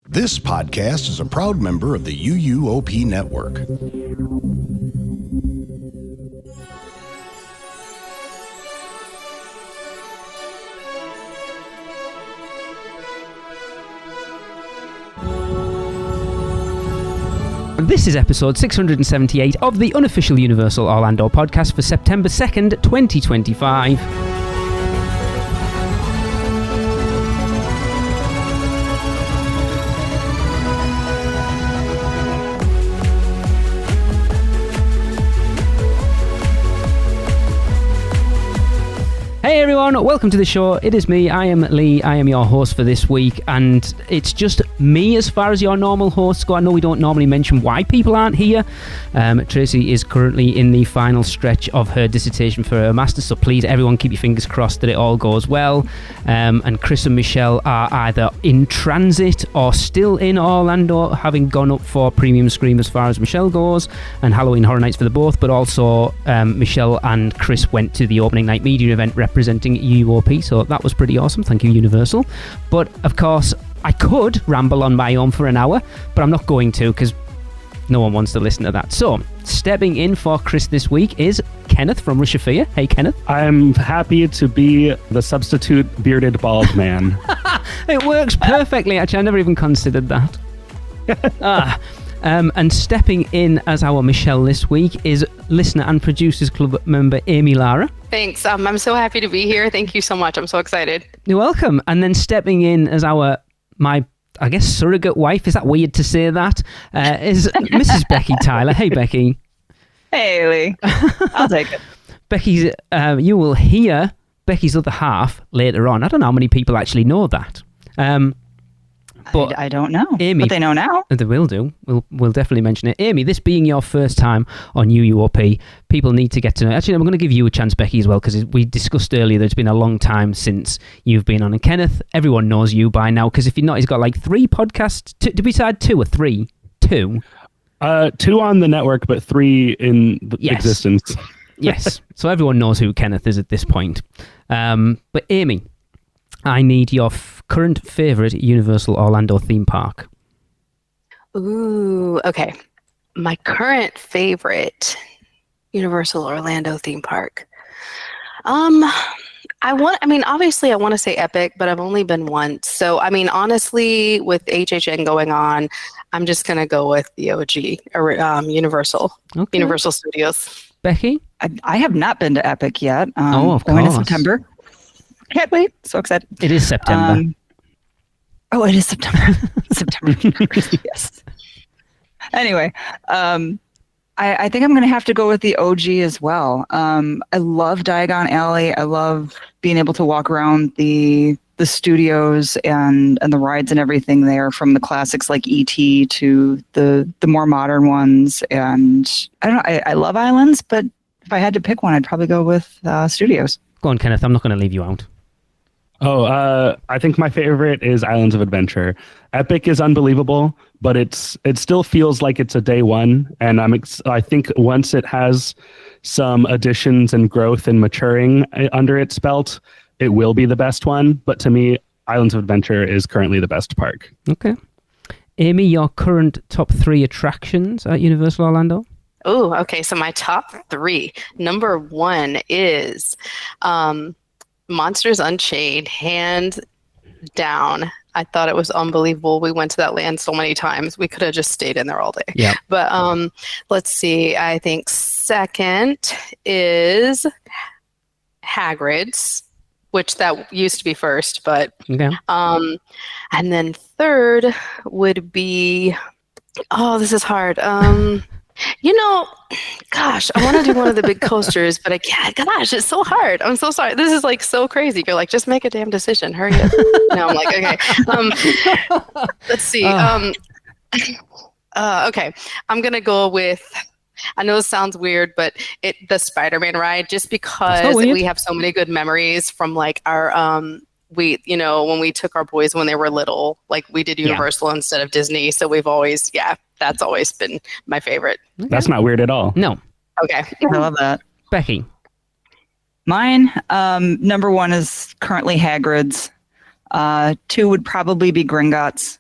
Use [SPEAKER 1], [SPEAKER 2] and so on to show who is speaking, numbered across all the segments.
[SPEAKER 1] This podcast is a proud member of the UUOP network.
[SPEAKER 2] This is episode 678 of the unofficial Universal Orlando podcast for September 2nd, 2025. Hey everyone, welcome to the show. It is me, I am Lee, I am your host for this week, and it's just me as far as your normal hosts go. I know we don't normally mention why people aren't here. Tracy is currently in the final stretch of her dissertation for her master's, so please everyone keep your fingers crossed that it all goes well. And Chris and Michelle are either in transit or still in Orlando, having gone up for Premium Scream as far as Michelle goes, and Halloween Horror Nights for the both, but also Michelle and Chris went to the opening night media event representing UUOP, so that was pretty awesome. Thank you, Universal. But of course, I could ramble on my own for an hour, but I'm not going to because no one wants to listen to that. So, stepping in for Chris this week is Kenneth from Rush of Fear. Hey, Kenneth.
[SPEAKER 3] I'm happy to be the substitute bearded bald man.
[SPEAKER 2] It works perfectly, actually. I never even considered that. And stepping in as our Michelle this week is listener and producers club member Amy Lara.
[SPEAKER 4] Thanks. I'm so happy to be here. Thank you so much. I'm so excited.
[SPEAKER 2] You're welcome. And then stepping in as my surrogate wife, is that weird to say that? Is Mrs. Becky Tyler. Hey, Becky.
[SPEAKER 5] Hey, Lee. I'll take it.
[SPEAKER 2] Becky's, you will hear Becky's other half later on. I don't know how many people actually know that. But
[SPEAKER 5] I don't know.
[SPEAKER 2] Amy,
[SPEAKER 5] but they know now.
[SPEAKER 2] They will do. We'll definitely mention it. Amy, this being your first time on UUOP, people need to get to know. Actually, I'm going to give you a chance, Becky, as well, because we discussed earlier that it's been a long time since you've been on. And Kenneth, everyone knows you by now, because if you're not, he's got like 3 podcasts. Did we decide 2 or 3? 2.
[SPEAKER 3] 2 on the network, but 3 in existence.
[SPEAKER 2] Yes. So everyone knows who Kenneth is at this point. But Amy, I need your current favourite Universal Orlando theme park.
[SPEAKER 4] Ooh, okay. My current favorite Universal Orlando theme park. Obviously I want to say Epic, but I've only been once. So, honestly, with HHN going on, I'm just going to go with the OG, or Universal Studios.
[SPEAKER 2] Becky?
[SPEAKER 5] I have not been to Epic yet.
[SPEAKER 2] Of
[SPEAKER 5] going
[SPEAKER 2] course.
[SPEAKER 5] in September. Can't wait. So excited.
[SPEAKER 2] It is September.
[SPEAKER 5] It is September. September. Yes. Anyway, I think I'm going to have to go with the OG as well. I love Diagon Alley. I love being able to walk around the studios and the rides and everything there, from the classics like E.T. to the more modern ones. And I don't know, I love islands, but if I had to pick one, I'd probably go with studios.
[SPEAKER 2] Go on, Kenneth. I'm not going to leave you out.
[SPEAKER 3] I think my favorite is Islands of Adventure. Epic is unbelievable, but it still feels like it's a day one, and I think once it has some additions and growth and maturing under its belt, it will be the best one. But to me, Islands of Adventure is currently the best park. Okay.
[SPEAKER 2] Amy, your current top 3 attractions at Universal Orlando?
[SPEAKER 4] Oh, okay. So my top 3. Number 1 is Monsters Unchained, hands down. I thought it was unbelievable. We went to that land so many times. We could have just stayed in there all day.
[SPEAKER 2] Yeah.
[SPEAKER 4] But let's see. I think second is Hagrid's, which that used to be first, but
[SPEAKER 2] okay.
[SPEAKER 4] And then third would be, this is hard. Gosh, I want to do one of the big coasters, but I can't. Gosh, it's so hard. I'm so sorry. This is like so crazy. You're like, just make a damn decision. Hurry up. No, I'm like, okay. Let's see. Okay. I'm going to go with, I know this sounds weird, but the Spider-Man ride, just because we have so many good memories from like our, when we took our boys when they were little, like we did Universal instead of Disney. So we've always, that's always been my favorite.
[SPEAKER 3] Okay. That's not weird at all.
[SPEAKER 2] No.
[SPEAKER 4] Okay.
[SPEAKER 5] I love that.
[SPEAKER 2] Becky.
[SPEAKER 5] Mine, number 1 is currently Hagrid's. 2 would probably be Gringotts.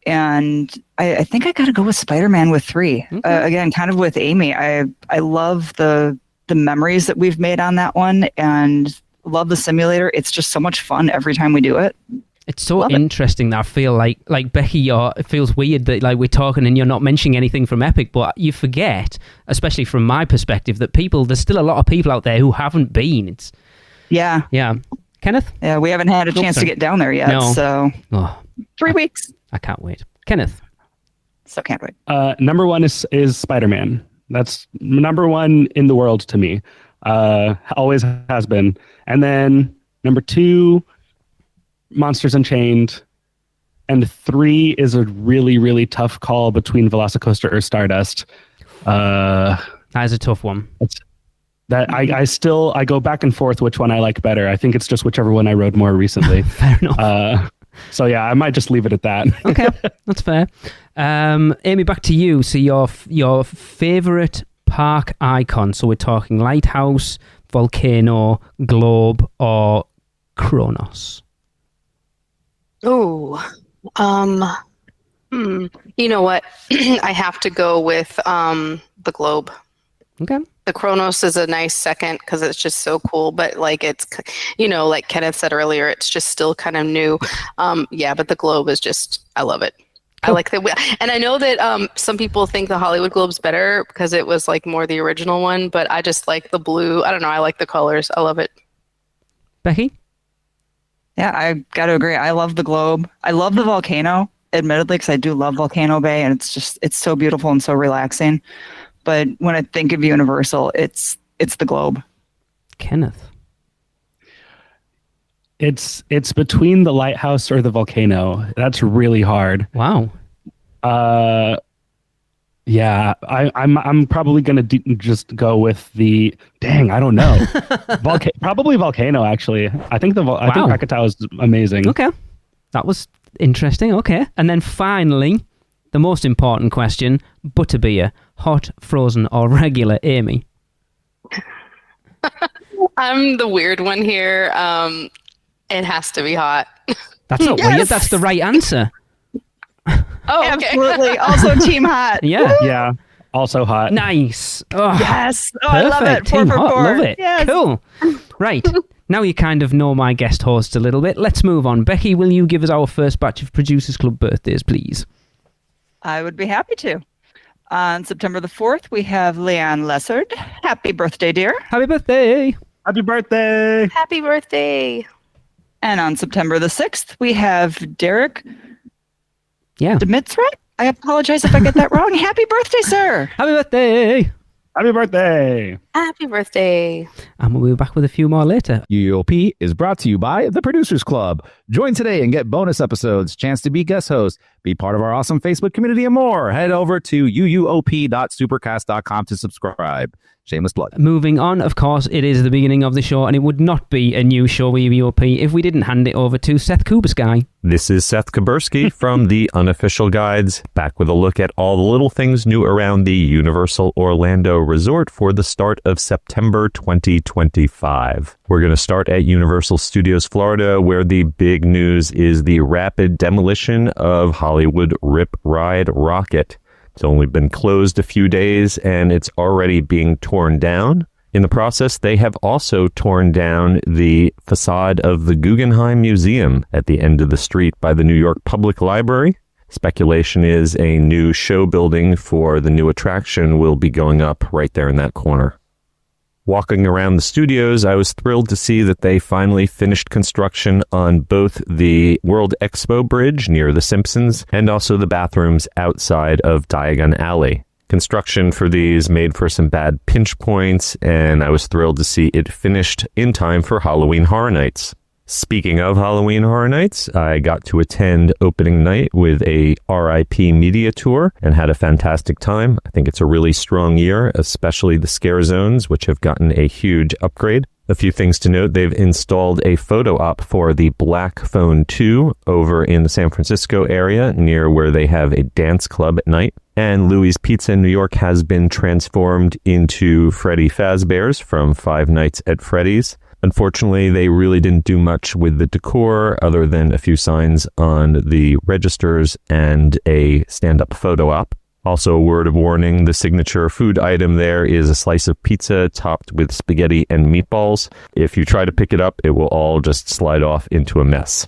[SPEAKER 5] And I think I got to go with Spider-Man with 3. Again, kind of with Amy. I love the memories that we've made on that one, and love the simulator. It's just so much fun every time we do it.
[SPEAKER 2] It's so interesting that I feel like Becky, it feels weird that like we're talking and you're not mentioning anything from Epic, but you forget, especially from my perspective, that there's still a lot of people out there who haven't been.
[SPEAKER 5] Yeah.
[SPEAKER 2] Kenneth?
[SPEAKER 5] Yeah, we haven't had a chance to get down there yet.
[SPEAKER 2] No.
[SPEAKER 5] So 3 weeks.
[SPEAKER 2] I can't wait. Kenneth?
[SPEAKER 5] So can't wait.
[SPEAKER 3] Number 1 is Spider-Man. That's number 1 in the world to me. Always has been. And then number 2, Monsters Unchained, and 3 is a really, really tough call between Velocicoaster or Stardust.
[SPEAKER 2] That is a tough one.
[SPEAKER 3] I go back and forth which one I like better. I think it's just whichever one I rode more recently.
[SPEAKER 2] Fair enough.
[SPEAKER 3] So yeah, I might just leave it at that.
[SPEAKER 2] Okay, that's fair. Amy, back to you. So your favorite park icon. So we're talking Lighthouse, Volcano, Globe, or Kronos.
[SPEAKER 4] Oh, you know what? I have to go with the Globe.
[SPEAKER 2] Okay.
[SPEAKER 4] The Kronos is a nice second because it's just so cool, but like it's, like Kenneth said earlier, it's just still kind of new. But the Globe is just, I love it. Cool. I like and I know that some people think the Hollywood Globe's better because it was like more the original one, but I just like the blue. I don't know. I like the colors. I love it.
[SPEAKER 2] Becky?
[SPEAKER 5] Yeah, I got to agree. I love the Globe. I love the Volcano, admittedly, because I do love Volcano Bay, and it's so beautiful and so relaxing. But when I think of Universal, it's the Globe. Kenneth?
[SPEAKER 3] It's between the Lighthouse or the Volcano. That's really hard.
[SPEAKER 2] Wow.
[SPEAKER 3] Yeah, I'm probably gonna just go with the. Dang, I don't know. Probably Volcano. Actually, I think I think Krakatoa is amazing.
[SPEAKER 2] Okay, that was interesting. Okay, and then finally, the most important question: butterbeer, hot, frozen, or regular? Amy.
[SPEAKER 4] I'm the weird one here. It has to be hot.
[SPEAKER 2] That's not weird. That's the right answer.
[SPEAKER 4] Oh, okay.
[SPEAKER 5] Absolutely. Also team hot.
[SPEAKER 2] Yeah.
[SPEAKER 3] Yeah. Also hot.
[SPEAKER 2] Nice. Oh,
[SPEAKER 5] yes. Oh,
[SPEAKER 2] perfect.
[SPEAKER 5] I love it.
[SPEAKER 2] Team
[SPEAKER 5] 4 for
[SPEAKER 2] hot.
[SPEAKER 5] 4.
[SPEAKER 2] Love it.
[SPEAKER 5] Yes.
[SPEAKER 2] Cool. Right. Now you kind of know my guest hosts a little bit. Let's move on. Becky, will you give us our first batch of Producers Club birthdays, please?
[SPEAKER 5] I would be happy to. On September the 4th, we have Leanne Lessard. Happy birthday, dear.
[SPEAKER 2] Happy birthday.
[SPEAKER 3] Happy birthday.
[SPEAKER 4] Happy birthday.
[SPEAKER 5] And on September the 6th, we have Derek Dmitsra. I apologize if I get that wrong. Happy birthday, sir.
[SPEAKER 2] Happy birthday.
[SPEAKER 3] Happy birthday.
[SPEAKER 4] Happy birthday.
[SPEAKER 2] And we'll be back with a few more later.
[SPEAKER 6] UUOP is brought to you by the Producers Club. Join today and get bonus episodes, chance to be guest host, be part of our awesome Facebook community, and more. Head over to uop.supercast.com to subscribe. Shameless plug.
[SPEAKER 2] Moving on, of course, it is the beginning of the show, and it would not be a new show with UUOP if we didn't hand it over to Seth Kubersky.
[SPEAKER 7] This is Seth Kubersky from the Unofficial Guides, back with a look at all the little things new around the Universal Orlando Resort for the start of September 2025. We're going to start at Universal Studios Florida, where the big news is the rapid demolition of Hollywood Rip Ride Rocket. It's only been closed a few days, and it's already being torn down. In the process, they have also torn down the facade of the Guggenheim Museum at the end of the street by the New York Public Library. Speculation is a new show building for the new attraction will be going up right there in that corner. Walking around the studios, I was thrilled to see that they finally finished construction on both the World Expo Bridge near The Simpsons and also the bathrooms outside of Diagon Alley. Construction for these made for some bad pinch points, and I was thrilled to see it finished in time for Halloween Horror Nights. Speaking of Halloween Horror Nights, I got to attend opening night with a RIP media tour and had a fantastic time. I think it's a really strong year, especially the scare zones, which have gotten a huge upgrade. A few things to note, they've installed a photo op for the Black Phone 2 over in the San Francisco area near where they have a dance club at night. And Louis Pizza in New York has been transformed into Freddy Fazbear's from Five Nights at Freddy's. Unfortunately, they really didn't do much with the decor other than a few signs on the registers and a stand-up photo op. Also, a word of warning, the signature food item there is a slice of pizza topped with spaghetti and meatballs. If you try to pick it up, it will all just slide off into a mess.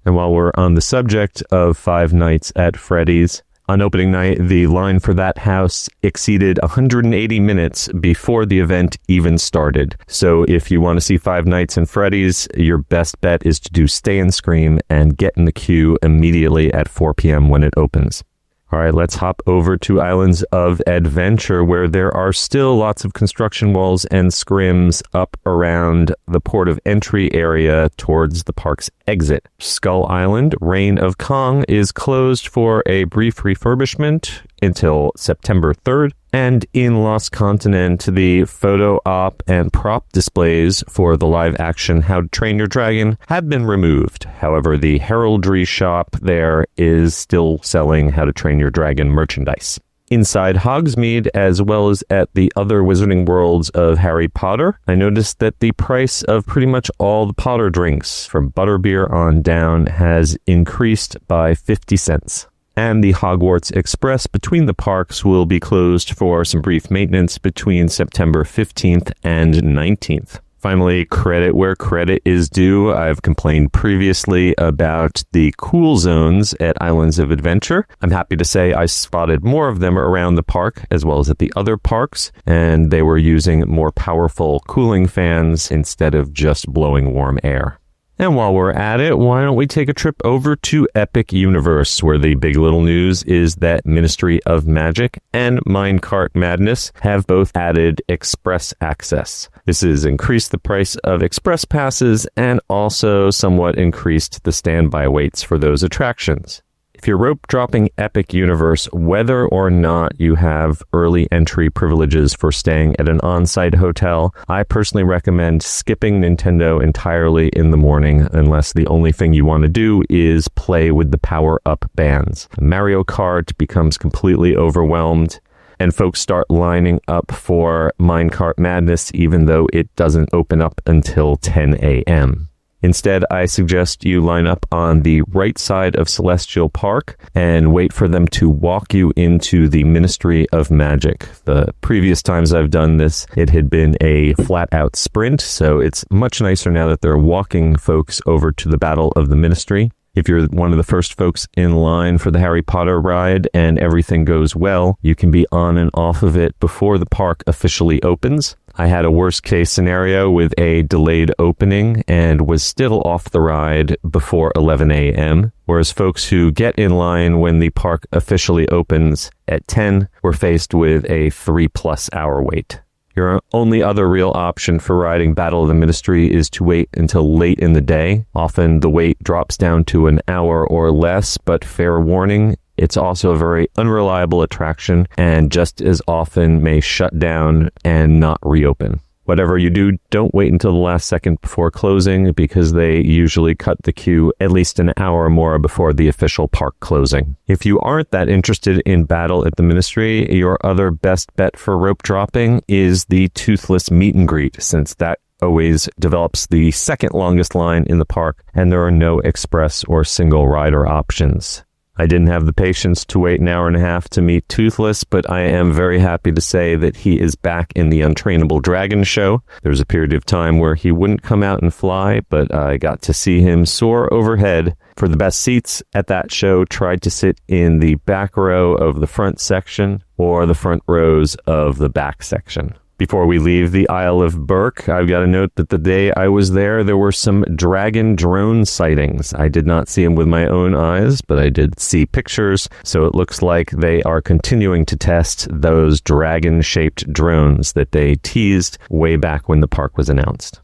[SPEAKER 7] And while we're on the subject of Five Nights at Freddy's, on opening night, the line for that house exceeded 180 minutes before the event even started. So if you want to see Five Nights at Freddy's, your best bet is to do Stay and Scream and get in the queue immediately at 4 p.m. when it opens. All right, let's hop over to Islands of Adventure, where there are still lots of construction walls and scrims up around the port of entry area towards the park's exit. Skull Island, Reign of Kong, is closed for a brief refurbishment until September 3rd. And in Lost Continent, the photo op and prop displays for the live-action How to Train Your Dragon have been removed. However, the heraldry shop there is still selling How to Train Your Dragon merchandise. Inside Hogsmeade, as well as at the other Wizarding Worlds of Harry Potter, I noticed that the price of pretty much all the Potter drinks, from butterbeer on down, has increased by 50 cents. And the Hogwarts Express between the parks will be closed for some brief maintenance between September 15th and 19th. Finally, credit where credit is due. I've complained previously about the cool zones at Islands of Adventure. I'm happy to say I spotted more of them around the park as well as at the other parks, and they were using more powerful cooling fans instead of just blowing warm air. And while we're at it, why don't we take a trip over to Epic Universe, where the big little news is that Ministry of Magic and Minecart Madness have both added Express Access. This has increased the price of Express Passes and also somewhat increased the standby waits for those attractions. If you're rope dropping Epic Universe, whether or not you have early entry privileges for staying at an on-site hotel, I personally recommend skipping Nintendo entirely in the morning unless the only thing you want to do is play with the power-up bands. Mario Kart becomes completely overwhelmed, and folks start lining up for Minecart Madness even though it doesn't open up until 10 a.m. Instead, I suggest you line up on the right side of Celestial Park and wait for them to walk you into the Ministry of Magic. The previous times I've done this, it had been a flat-out sprint, so it's much nicer now that they're walking folks over to the Battle of the Ministry. If you're one of the first folks in line for the Harry Potter ride and everything goes well, you can be on and off of it before the park officially opens. I had a worst case scenario with a delayed opening and was still off the ride before 11 a.m., whereas folks who get in line when the park officially opens at 10 were faced with a 3+ hour wait. Your only other real option for riding Battle of the Ministry is to wait until late in the day. Often the wait drops down to an hour or less, but fair warning, it's also a very unreliable attraction and just as often may shut down and not reopen. Whatever you do, don't wait until the last second before closing because they usually cut the queue at least an hour or more before the official park closing. If you aren't that interested in Battle at the Ministry, your other best bet for rope dropping is the Toothless Meet and Greet, since that always develops the second longest line in the park and there are no express or single rider options. I didn't have the patience to wait an hour and a half to meet Toothless, but I am very happy to say that he is back in the Untrainable Dragon show. There was a period of time where he wouldn't come out and fly, but I got to see him soar overhead. For the best seats at that show, tried to sit in the back row of the front section or the front rows of the back section. Before we leave the Isle of Berk, I've got to note that the day I was there were some dragon drone sightings. I did not see them with my own eyes, but I did see pictures, so it looks like they are continuing to test those dragon-shaped drones that they teased way back when the park was announced.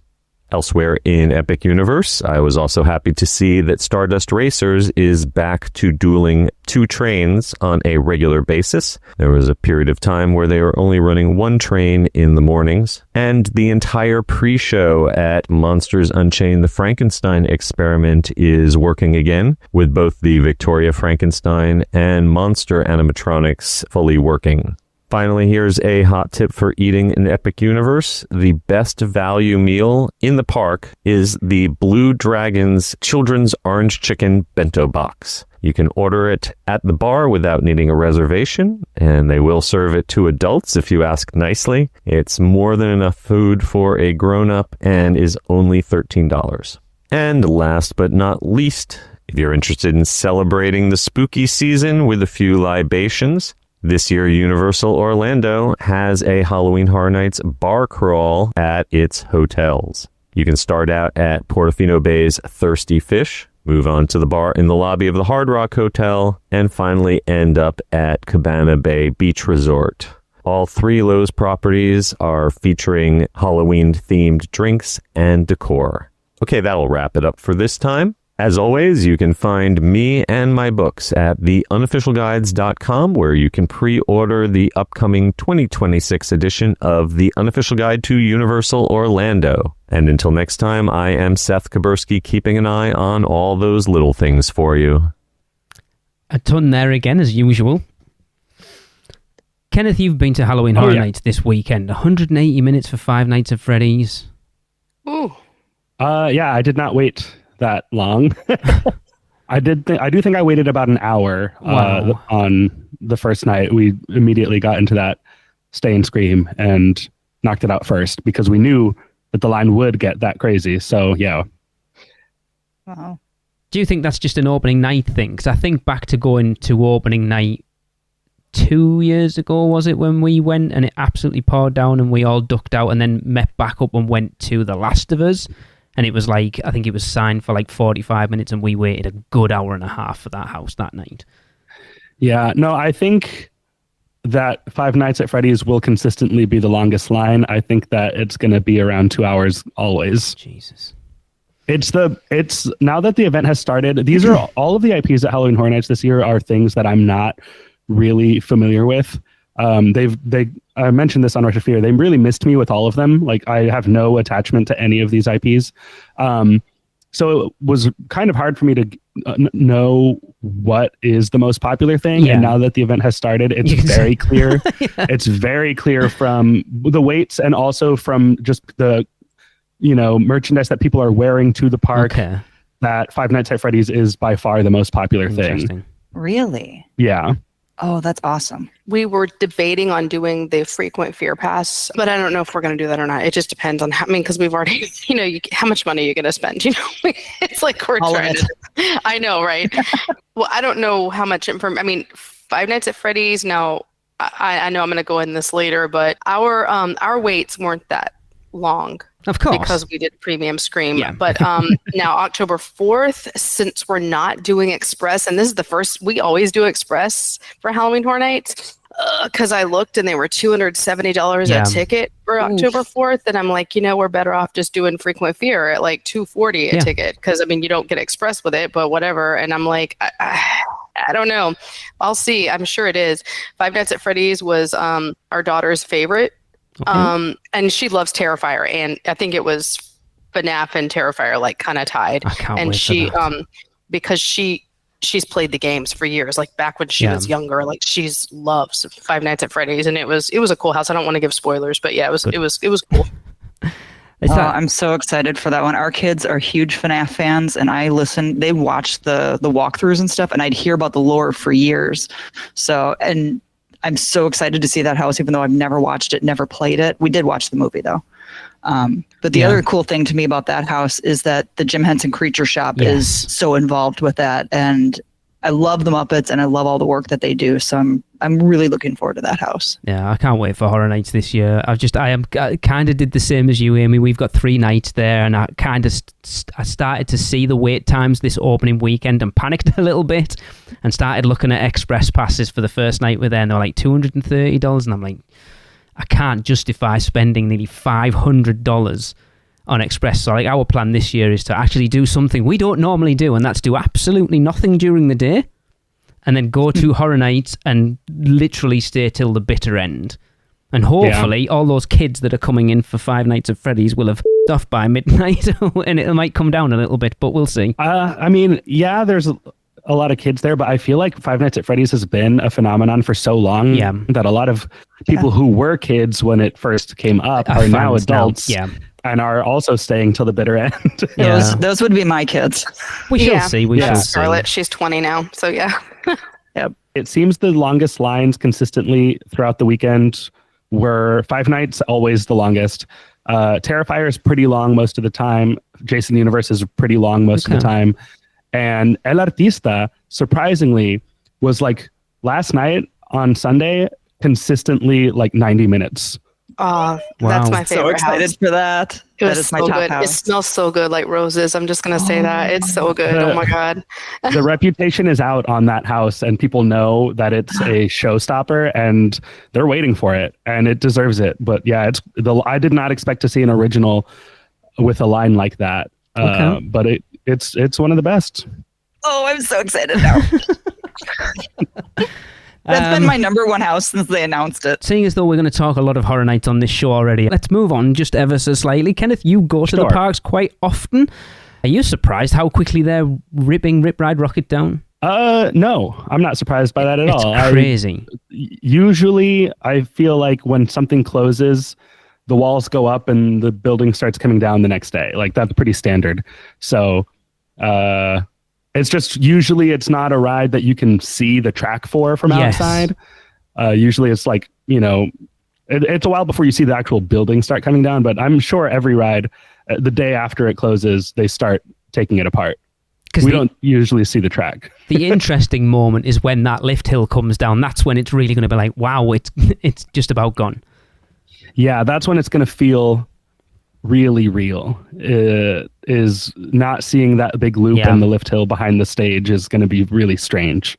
[SPEAKER 7] Elsewhere in Epic Universe, I was also happy to see that Stardust Racers is back to dueling 2 trains on a regular basis. There was a period of time where they were only running 1 train in the mornings, and the entire pre-show at Monsters Unchained: The Frankenstein Experiment is working again, with both the Victoria Frankenstein and Monster animatronics fully working. Finally, here's a hot tip for eating in Epic Universe. The best value meal in the park is the Blue Dragon's Children's Orange Chicken Bento Box. You can order it at the bar without needing a reservation, and they will serve it to adults if you ask nicely. It's more than enough food for a grown-up and is only $13. And last but not least, if you're interested in celebrating the spooky season with a few libations, this year Universal Orlando has a Halloween Horror Nights bar crawl at its hotels. You can start out at Portofino Bay's Thirsty Fish, move on to the bar in the lobby of the Hard Rock Hotel, and finally end up at Cabana Bay Beach Resort. All three Lowe's properties are featuring Halloween-themed drinks and decor. Okay, that'll wrap it up for this time. As always, you can find me and my books at theunofficialguides.com, where you can pre-order the upcoming 2026 edition of The Unofficial Guide to Universal Orlando. And until next time, I am Seth Kaburski, keeping an eye on all those little things for you.
[SPEAKER 2] A ton there again, as usual. Kenneth, you've been to Halloween Horror Nights this weekend. 180 minutes for Five Nights at Freddy's.
[SPEAKER 4] Ooh.
[SPEAKER 3] Yeah, I did not wait that long. I do think I waited about an hour on the first night. We immediately got into that Stay and Scream and knocked it out first because we knew that the line would get that crazy. So yeah.
[SPEAKER 5] Wow.
[SPEAKER 2] Do you think that's just an opening night thing? Because I think back to going to opening night 2 years ago, was it, when we went and it absolutely poured down and we all ducked out and then met back up and went to The Last of Us. And it was like, I think it was signed for like 45 minutes and we waited a good hour and a half for that house that night.
[SPEAKER 3] Yeah, no, I think that Five Nights at Freddy's will consistently be the longest line. I think that it's going to be around 2 hours always.
[SPEAKER 2] Jesus.
[SPEAKER 3] It's now that the event has started, these are all of the IPs at Halloween Horror Nights this year are things that I'm not really familiar with. I mentioned this on Rush of Fear. They really missed me with all of them. Like, I have no attachment to any of these IPs. So it was kind of hard for me to know what is the most popular thing.
[SPEAKER 2] Yeah.
[SPEAKER 3] And now that the event has started, it's very clear. Yeah. It's very clear from the waits and also from just the, merchandise that people are wearing to the park, that Five Nights at Freddy's is by far the most popular thing.
[SPEAKER 5] Really?
[SPEAKER 3] Yeah.
[SPEAKER 5] Oh, that's awesome.
[SPEAKER 4] We were debating on doing the frequent fear pass, but I don't know if we're going to do that or not. It just depends on because we've already, how much money are you going to spend? It's like we're
[SPEAKER 5] all
[SPEAKER 4] trying to. I know, right? Well, I don't know how much information. Five Nights at Freddy's. Now, I know I'm going to go in this later, but our waits weren't that long.
[SPEAKER 2] Of course.
[SPEAKER 4] Because we did premium Scream.
[SPEAKER 2] Yeah.
[SPEAKER 4] But now October 4th, since we're not doing Express, and this is the first, we always do Express for Halloween Horror Nights, because I looked and they were $270 a ticket for October 4th. And I'm like, we're better off just doing Frequent Fear at like $240 a ticket. Because, you don't get Express with it, but whatever. And I'm like, I don't know. I'll see. I'm sure it is. Five Nights at Freddy's was our daughter's favorite. Okay. And she loves Terrifier, and I think it was FNAF and Terrifier like kind of tied.
[SPEAKER 2] I can't
[SPEAKER 4] and
[SPEAKER 2] wait
[SPEAKER 4] she
[SPEAKER 2] for that.
[SPEAKER 4] Because she's played the games for years, like back when she was younger, like she's loves Five Nights at Freddy's, and it was a cool house. I don't want to give spoilers, but yeah, it was cool.
[SPEAKER 5] I'm so excited for that one. Our kids are huge FNAF fans, and they watch the walkthroughs and stuff, and I'd hear about the lore for years. So, and I'm so excited to see that house, even though I've never watched it, never played it. We did watch the movie, though. But the other cool thing to me about that house is that the Jim Henson Creature Shop is so involved with that. And I love the Muppets, and I love all the work that they do. So I'm really looking forward to that house.
[SPEAKER 2] Yeah, I can't wait for Horror Nights this year. I kind of did the same as you, Amy. We've got 3 nights there, and I kind of I started to see the wait times this opening weekend and panicked a little bit, and started looking at express passes for the first night with there, and they were like $230, and I'm like, I can't justify spending nearly $500 on Express. So like our plan this year is to actually do something we don't normally do, and that's do absolutely nothing during the day and then go to Horror Nights and literally stay till the bitter end. And hopefully all those kids that are coming in for Five Nights at Freddy's will have off by midnight and it might come down a little bit, but we'll see.
[SPEAKER 3] I mean, yeah, there's a lot of kids there, but I feel like Five Nights at Freddy's has been a phenomenon for so long that a lot of people who were kids when it first came up are now adults. And are also staying till the bitter end.
[SPEAKER 5] Those would be my kids.
[SPEAKER 2] We shall see. We shall see.
[SPEAKER 4] Scarlett, she's 20 now, so yeah.
[SPEAKER 3] It seems the longest lines consistently throughout the weekend were Five Nights, always the longest. Terrifier is pretty long most of the time. Jason Universe is pretty long most of the time. And El Artista, surprisingly, was like last night on Sunday, consistently like 90 minutes.
[SPEAKER 4] That's my favorite.
[SPEAKER 5] So excited for that. That is my top
[SPEAKER 4] good.
[SPEAKER 5] house.
[SPEAKER 4] It smells so good, like roses. I'm just gonna say that it's so good. Oh my god.
[SPEAKER 3] The reputation is out on that house, and people know that it's a showstopper, and they're waiting for it, and it deserves it. But yeah, I did not expect to see an original with a line like that. But it's one of the best.
[SPEAKER 5] Oh, I'm so excited now. That's been my number one house since they announced it.
[SPEAKER 2] Seeing as though we're going to talk a lot of Horror Nights on this show already, let's move on just ever so slightly. Kenneth, you go to the parks quite often. Are you surprised how quickly they're ripping Rip Ride Rockit down?
[SPEAKER 3] No, I'm not surprised by that at all.
[SPEAKER 2] It's crazy.
[SPEAKER 3] Usually, I feel like when something closes, the walls go up and the building starts coming down the next day. Like, that's pretty standard. So, it's just usually it's not a ride that you can see the track for from outside. Usually it's like, it's a while before you see the actual building start coming down, but I'm sure every ride, the day after it closes, they start taking it apart. We don't usually see the track.
[SPEAKER 2] The interesting moment is when that lift hill comes down. That's when it's really going to be like, wow, it's just about gone.
[SPEAKER 3] Yeah, that's when it's going to feel really real. Is not seeing that big loop and the lift hill behind the stage is going to be really strange.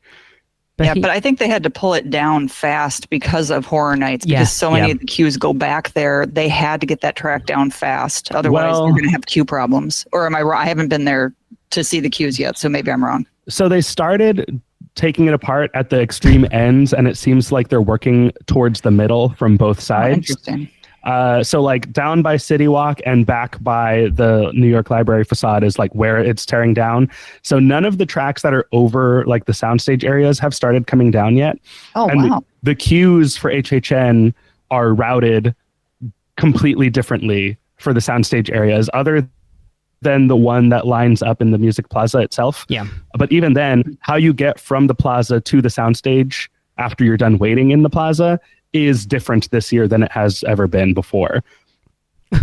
[SPEAKER 5] But I think they had to pull it down fast because of Horror Nights, because so many of the queues go back there. They had to get that track down fast. Otherwise, they're going to have queue problems. Or am I wrong? I haven't been there to see the queues yet, so maybe I'm wrong.
[SPEAKER 3] So they started taking it apart at the extreme ends, and it seems like they're working towards the middle from both sides.
[SPEAKER 5] Interesting.
[SPEAKER 3] So like down by City Walk and back by the New York Library facade is like where it's tearing down. So none of the tracks that are over like the soundstage areas have started coming down yet.
[SPEAKER 5] Wow.
[SPEAKER 3] The queues for HHN are routed completely differently for the soundstage areas, other than the one that lines up in the Music Plaza itself.
[SPEAKER 2] Yeah.
[SPEAKER 3] But even then, how you get from the plaza to the soundstage after you're done waiting in the plaza is different this year than it has ever been before.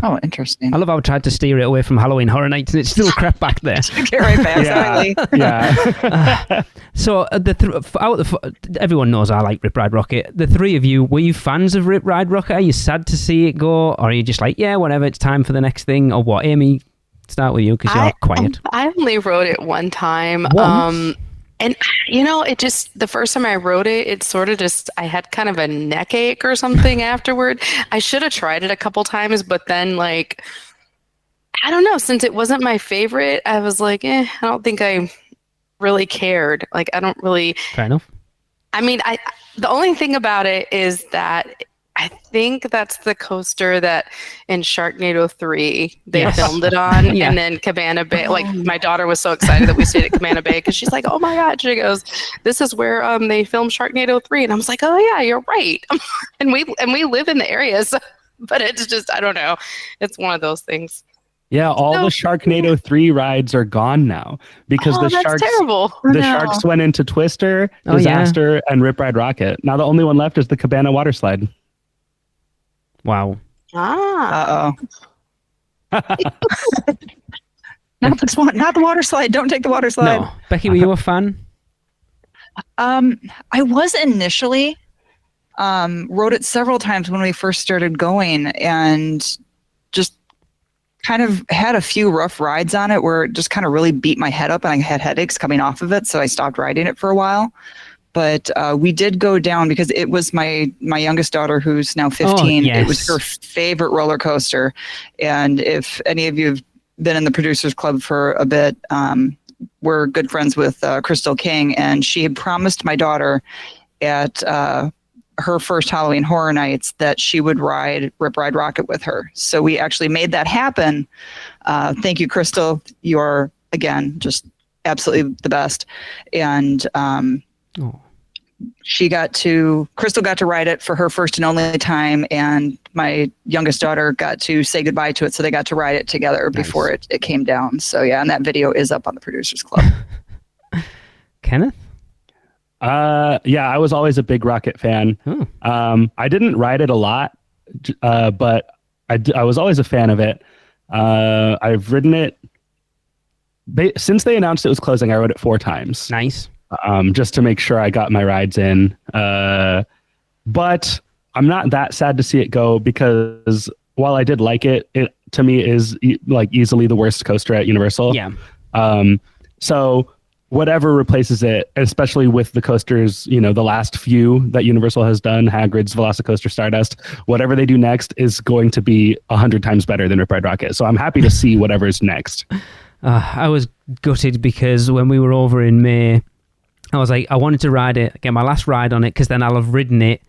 [SPEAKER 5] Oh, interesting.
[SPEAKER 2] I love how I tried to steer it away from Halloween Horror Nights and it's still crap back there.
[SPEAKER 5] Get right back,
[SPEAKER 3] yeah.
[SPEAKER 2] So everyone knows I like Rip Ride Rockit. The three of you, were you fans of Rip Ride Rockit? Are you sad to see it go? Or are you just like, yeah, whatever, it's time for the next thing? Or what? Amy, start with you because you're quiet.
[SPEAKER 4] I only rode it one time.
[SPEAKER 2] Once?
[SPEAKER 4] And, it just, the first time I rode it, it sort of just, I had kind of a neck ache or something afterward. I should have tried it a couple times, but then, like, I don't know, since it wasn't my favorite, I was like, I don't think I really cared. Like, I don't really.
[SPEAKER 2] Fair enough.
[SPEAKER 4] I mean, the only thing about it is that I think that's the coaster that in Sharknado 3 they filmed it on. And then Cabana Bay, like my daughter was so excited that we stayed at Cabana Bay because she's like, oh my God, she goes, this is where they filmed Sharknado 3. And I was like, oh yeah, you're right. and we live in the area, so, but it's just, I don't know. It's one of those things.
[SPEAKER 3] Yeah, all the Sharknado 3 rides are gone now because the sharks
[SPEAKER 4] terrible.
[SPEAKER 3] Sharks went into Twister, Disaster, and Rip Ride Rockit. Now the only one left is the Cabana Water Slide.
[SPEAKER 2] Wow.
[SPEAKER 5] Uh-oh. Not the water slide. Don't take the water slide.
[SPEAKER 2] No. Becky, were you a fan?
[SPEAKER 5] I was initially. Rode it several times when we first started going and just kind of had a few rough rides on it where it just kind of really beat my head up and I had headaches coming off of it. So I stopped riding it for a while. But we did go down because it was my youngest daughter, who's now 15.
[SPEAKER 2] Oh, yes.
[SPEAKER 5] It was her favorite roller coaster. And if any of you have been in the Producers Club for a bit, we're good friends with Crystal King. And she had promised my daughter at her first Halloween Horror Nights that she would ride Rip Ride Rockit with her. So we actually made that happen. Thank you, Crystal. You're, again, just absolutely the best. And Crystal got to ride it for her first and only time, and my youngest daughter got to say goodbye to it, so they got to ride it together before it came down. So yeah, and that video is up on the Producers Club.
[SPEAKER 2] Kenneth?
[SPEAKER 3] Yeah, I was always a big Rocket fan. I didn't ride it a lot, but I was always a fan of it. I've ridden it since they announced it was closing. I rode it 4 times.
[SPEAKER 2] Nice.
[SPEAKER 3] Just to make sure I got my rides in. But I'm not that sad to see it go, because while I did like it, it to me is like easily the worst coaster at Universal.
[SPEAKER 2] Yeah.
[SPEAKER 3] So whatever replaces it, especially with the coasters, the last few that Universal has done, Hagrid's, Velocicoaster, Stardust, whatever they do next is going to be 100 times better than Rip Ride Rocket. So I'm happy to see whatever's next.
[SPEAKER 2] I was gutted because when we were over in May, I was like, I wanted to ride it, get my last ride on it, because then I'll have ridden it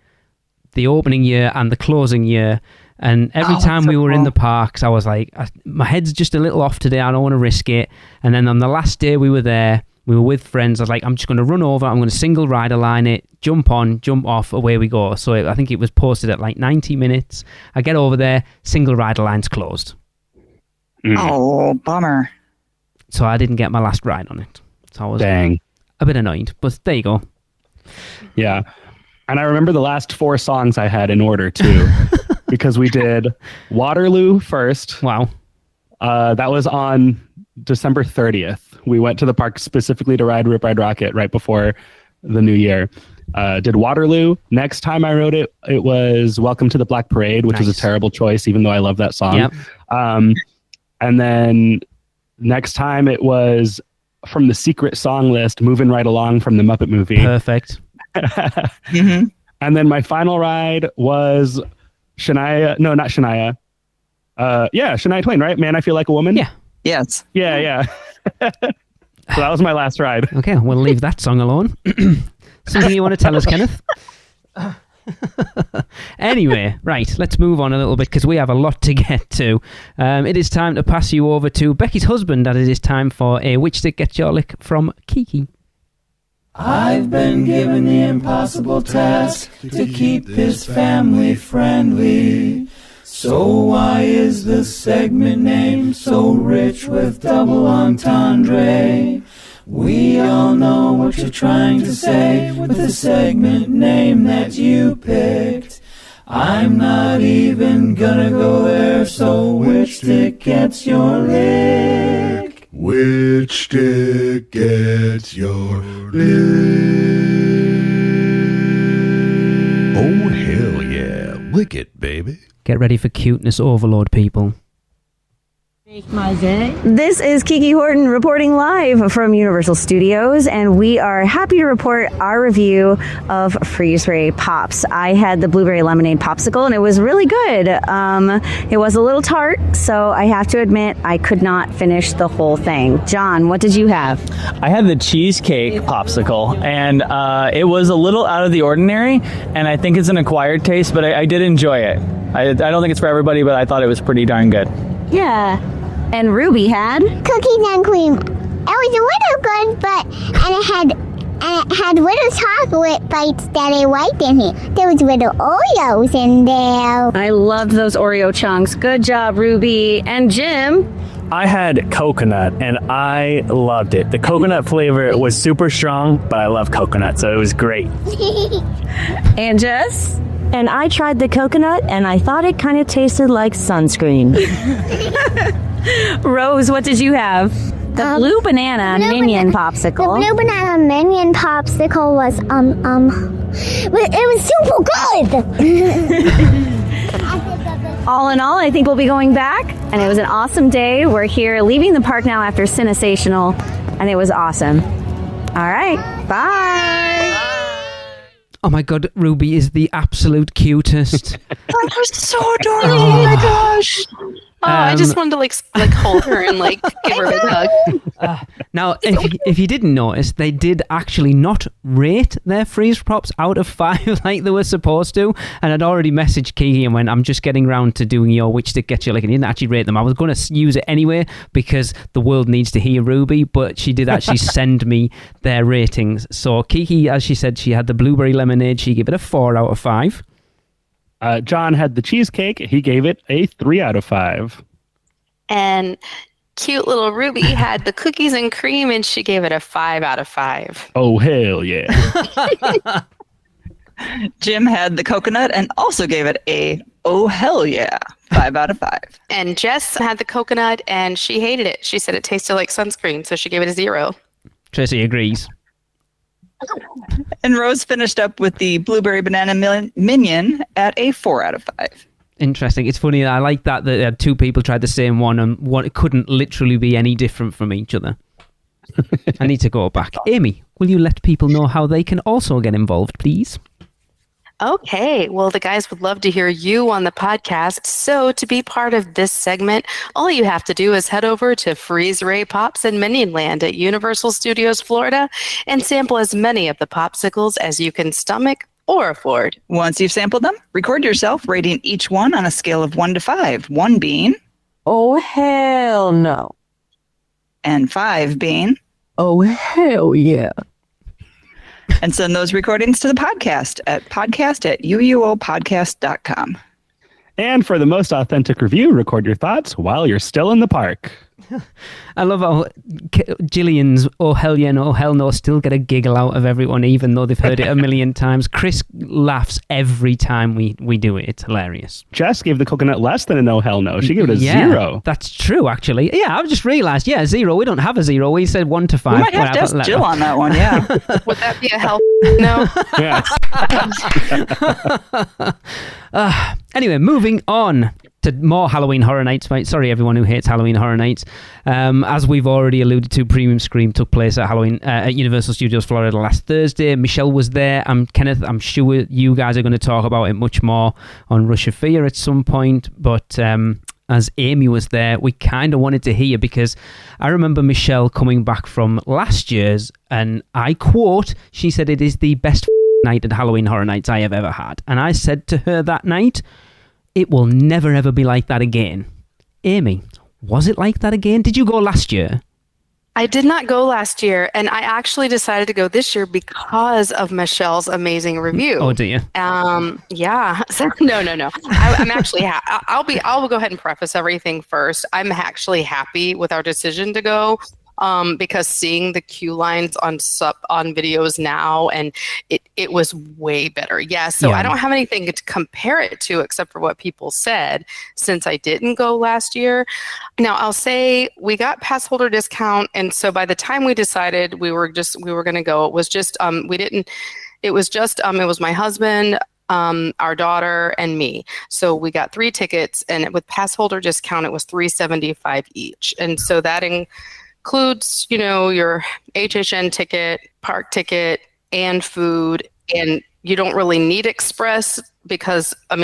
[SPEAKER 2] the opening year and the closing year. And every time we were in the parks, I was like, my head's just a little off today. I don't want to risk it. And then on the last day we were there, we were with friends. I was like, I'm just going to run over. I'm going to single rider line it, jump on, jump off, away we go. So I think it was posted at like 90 minutes. I get over there, single rider line's closed.
[SPEAKER 5] Oh, bummer.
[SPEAKER 2] So I didn't get my last ride on it. So I was
[SPEAKER 3] Dang.
[SPEAKER 2] A bit annoyed, but there you go.
[SPEAKER 3] Yeah. And I remember the last 4 songs I had in order too, because we did Waterloo first.
[SPEAKER 2] Wow.
[SPEAKER 3] That was on December 30th. We went to the park specifically to ride Rip Ride Rocket right before the new year. Did Waterloo. Next time I rode it, it was Welcome to the Black Parade, which was a terrible choice, even though I love that song.
[SPEAKER 2] Yep.
[SPEAKER 3] And then next time it was from the secret song list, Moving Right Along from the Muppet Movie.
[SPEAKER 2] Perfect.
[SPEAKER 5] Mm-hmm.
[SPEAKER 3] And then my final ride was Shania. No, not Shania. Shania Twain, right? Man, I Feel Like a Woman.
[SPEAKER 2] Yeah.
[SPEAKER 5] Yes.
[SPEAKER 3] Yeah. So that was my last ride.
[SPEAKER 2] Okay, we'll leave that song alone. Something you want to tell us, Kenneth? Anyway, right, let's move on a little bit because we have a lot to get to. It is time to pass you over to Becky's husband, and it is time for a Which Stick Gets Your Lick from Kiki.
[SPEAKER 8] I've been given the impossible task to keep this family friendly. So why is the segment name so rich with double entendre? We all know what you're trying to say with the segment name that you picked. I'm not even gonna go there, so which stick gets your lick?
[SPEAKER 9] Which stick gets your lick? Oh, hell yeah. Lick it, baby.
[SPEAKER 2] Get ready for cuteness overload, people.
[SPEAKER 10] This is Kiki Horton reporting live from Universal Studios, and we are happy to report our review of Freeze Ray Pops. I had the blueberry lemonade popsicle, and it was really good. It was a little tart, so I have to admit I could not finish the whole thing. John, what did you have?
[SPEAKER 11] I had the cheesecake popsicle, and it was a little out of the ordinary, and I think it's an acquired taste, but I did enjoy it. I don't think it's for everybody, but I thought it was pretty darn good.
[SPEAKER 10] Yeah. And Ruby had
[SPEAKER 12] cookies and cream. It was a little good, but it had little chocolate bites that I liked in it. There was little Oreos in there.
[SPEAKER 10] I loved those Oreo chunks. Good job, Ruby. And Jim?
[SPEAKER 11] I had coconut, and I loved it. The coconut flavor was super strong, but I love coconut, so it was great.
[SPEAKER 10] And Jess?
[SPEAKER 13] And I tried the coconut, and I thought it kind of tasted like sunscreen.
[SPEAKER 10] Rose, what did you have?
[SPEAKER 13] The blue banana minion popsicle.
[SPEAKER 12] The blue banana minion popsicle was it was super good.
[SPEAKER 10] All in all, I think we'll be going back, and it was an awesome day. We're here leaving the park now after Cinesational, and it was awesome. All right, bye.
[SPEAKER 2] Oh my god, Ruby is the absolute cutest.
[SPEAKER 5] That was so adorable. Oh my gosh.
[SPEAKER 4] I just wanted to like hold her and like give her a big hug.
[SPEAKER 2] Now, if you didn't notice, they did actually not rate their freeze pops out of 5 like they were supposed to. And I'd already messaged Kiki and went, I'm just getting round to doing your which stick gets you like, and didn't actually rate them. I was going to use it anyway because the world needs to hear Ruby, but she did actually send me their ratings. So Kiki, as she said, she had the blueberry lemonade. She gave it a 4 out of 5.
[SPEAKER 3] John had the cheesecake. He gave it a 3 out of 5.
[SPEAKER 4] And cute little Ruby had the cookies and cream, and she gave it a 5 out of 5.
[SPEAKER 3] Oh, hell yeah.
[SPEAKER 5] Jim had the coconut and also gave it a, oh, hell yeah, 5 out of 5.
[SPEAKER 4] And Jess had the coconut, and she hated it. She said it tasted like sunscreen, so she gave it a 0.
[SPEAKER 2] Tracy agrees.
[SPEAKER 5] And Rose finished up with the blueberry banana minion at a 4 out of 5.
[SPEAKER 2] Interesting. It's funny. I like that two people tried the same one and it couldn't literally be any different from each other. I need to go back. Amy, will you let people know how they can also get involved, please?
[SPEAKER 4] Okay, well, the guys would love to hear you on the podcast. So to be part of this segment, all you have to do is head over to Freeze Ray Pops in Minion Land at Universal Studios Florida and sample as many of the popsicles as you can stomach or afford.
[SPEAKER 5] Once you've sampled them, record yourself rating each one on a scale of 1 to 5. 1 being,
[SPEAKER 13] oh, hell no.
[SPEAKER 5] And 5 being,
[SPEAKER 13] oh, hell yeah.
[SPEAKER 5] And send those recordings to the podcast at UUOpodcast.com.
[SPEAKER 3] And for the most authentic review, record your thoughts while you're still in the park.
[SPEAKER 2] I love how Jillian's oh hell yeah no, oh hell no still get a giggle out of everyone even though they've heard it a million times. Chris laughs every time we do it. It's hilarious.
[SPEAKER 3] Jess gave the coconut less than a no hell no. She gave it a 0.
[SPEAKER 2] That's true actually. Yeah, I've just realised, 0. We don't have a 0. We said 1 to 5.
[SPEAKER 5] We might have to ask Jill on that one, yeah.
[SPEAKER 4] Would that be a hell no?
[SPEAKER 3] Yeah.
[SPEAKER 2] Anyway, moving on to more Halloween Horror Nights. Sorry, everyone who hates Halloween Horror Nights. As we've already alluded to, Premium Scream took place at at Universal Studios Florida last Thursday. Michelle was there. Kenneth, I'm sure you guys are going to talk about it much more on Rush of Fear at some point. But as Amy was there, we kind of wanted to hear, because I remember Michelle coming back from last year's, and I quote, she said, "It is the best night at Halloween Horror Nights I have ever had." And I said to her that night, it will never ever be like that again. Amy, was it like that again? Did you go last year?
[SPEAKER 4] I did not go last year, and I actually decided to go this year because of Michelle's amazing review.
[SPEAKER 2] Oh, do you?
[SPEAKER 4] Yeah. So, no. I'm actually I'll go ahead and preface everything first. I'm actually happy with our decision to go. Because seeing the queue lines on videos now, and it was way better. Yeah, so I don't have anything to compare it to except for what people said, since I didn't go last year. Now, I'll say we got pass holder discount, and so by the time we decided we were going to go, it was just it was my husband, our daughter, and me. So we got 3 tickets, and with pass holder discount, it was $375 each, and so that includes, your HHN ticket, park ticket, and food. And you don't really need express because, I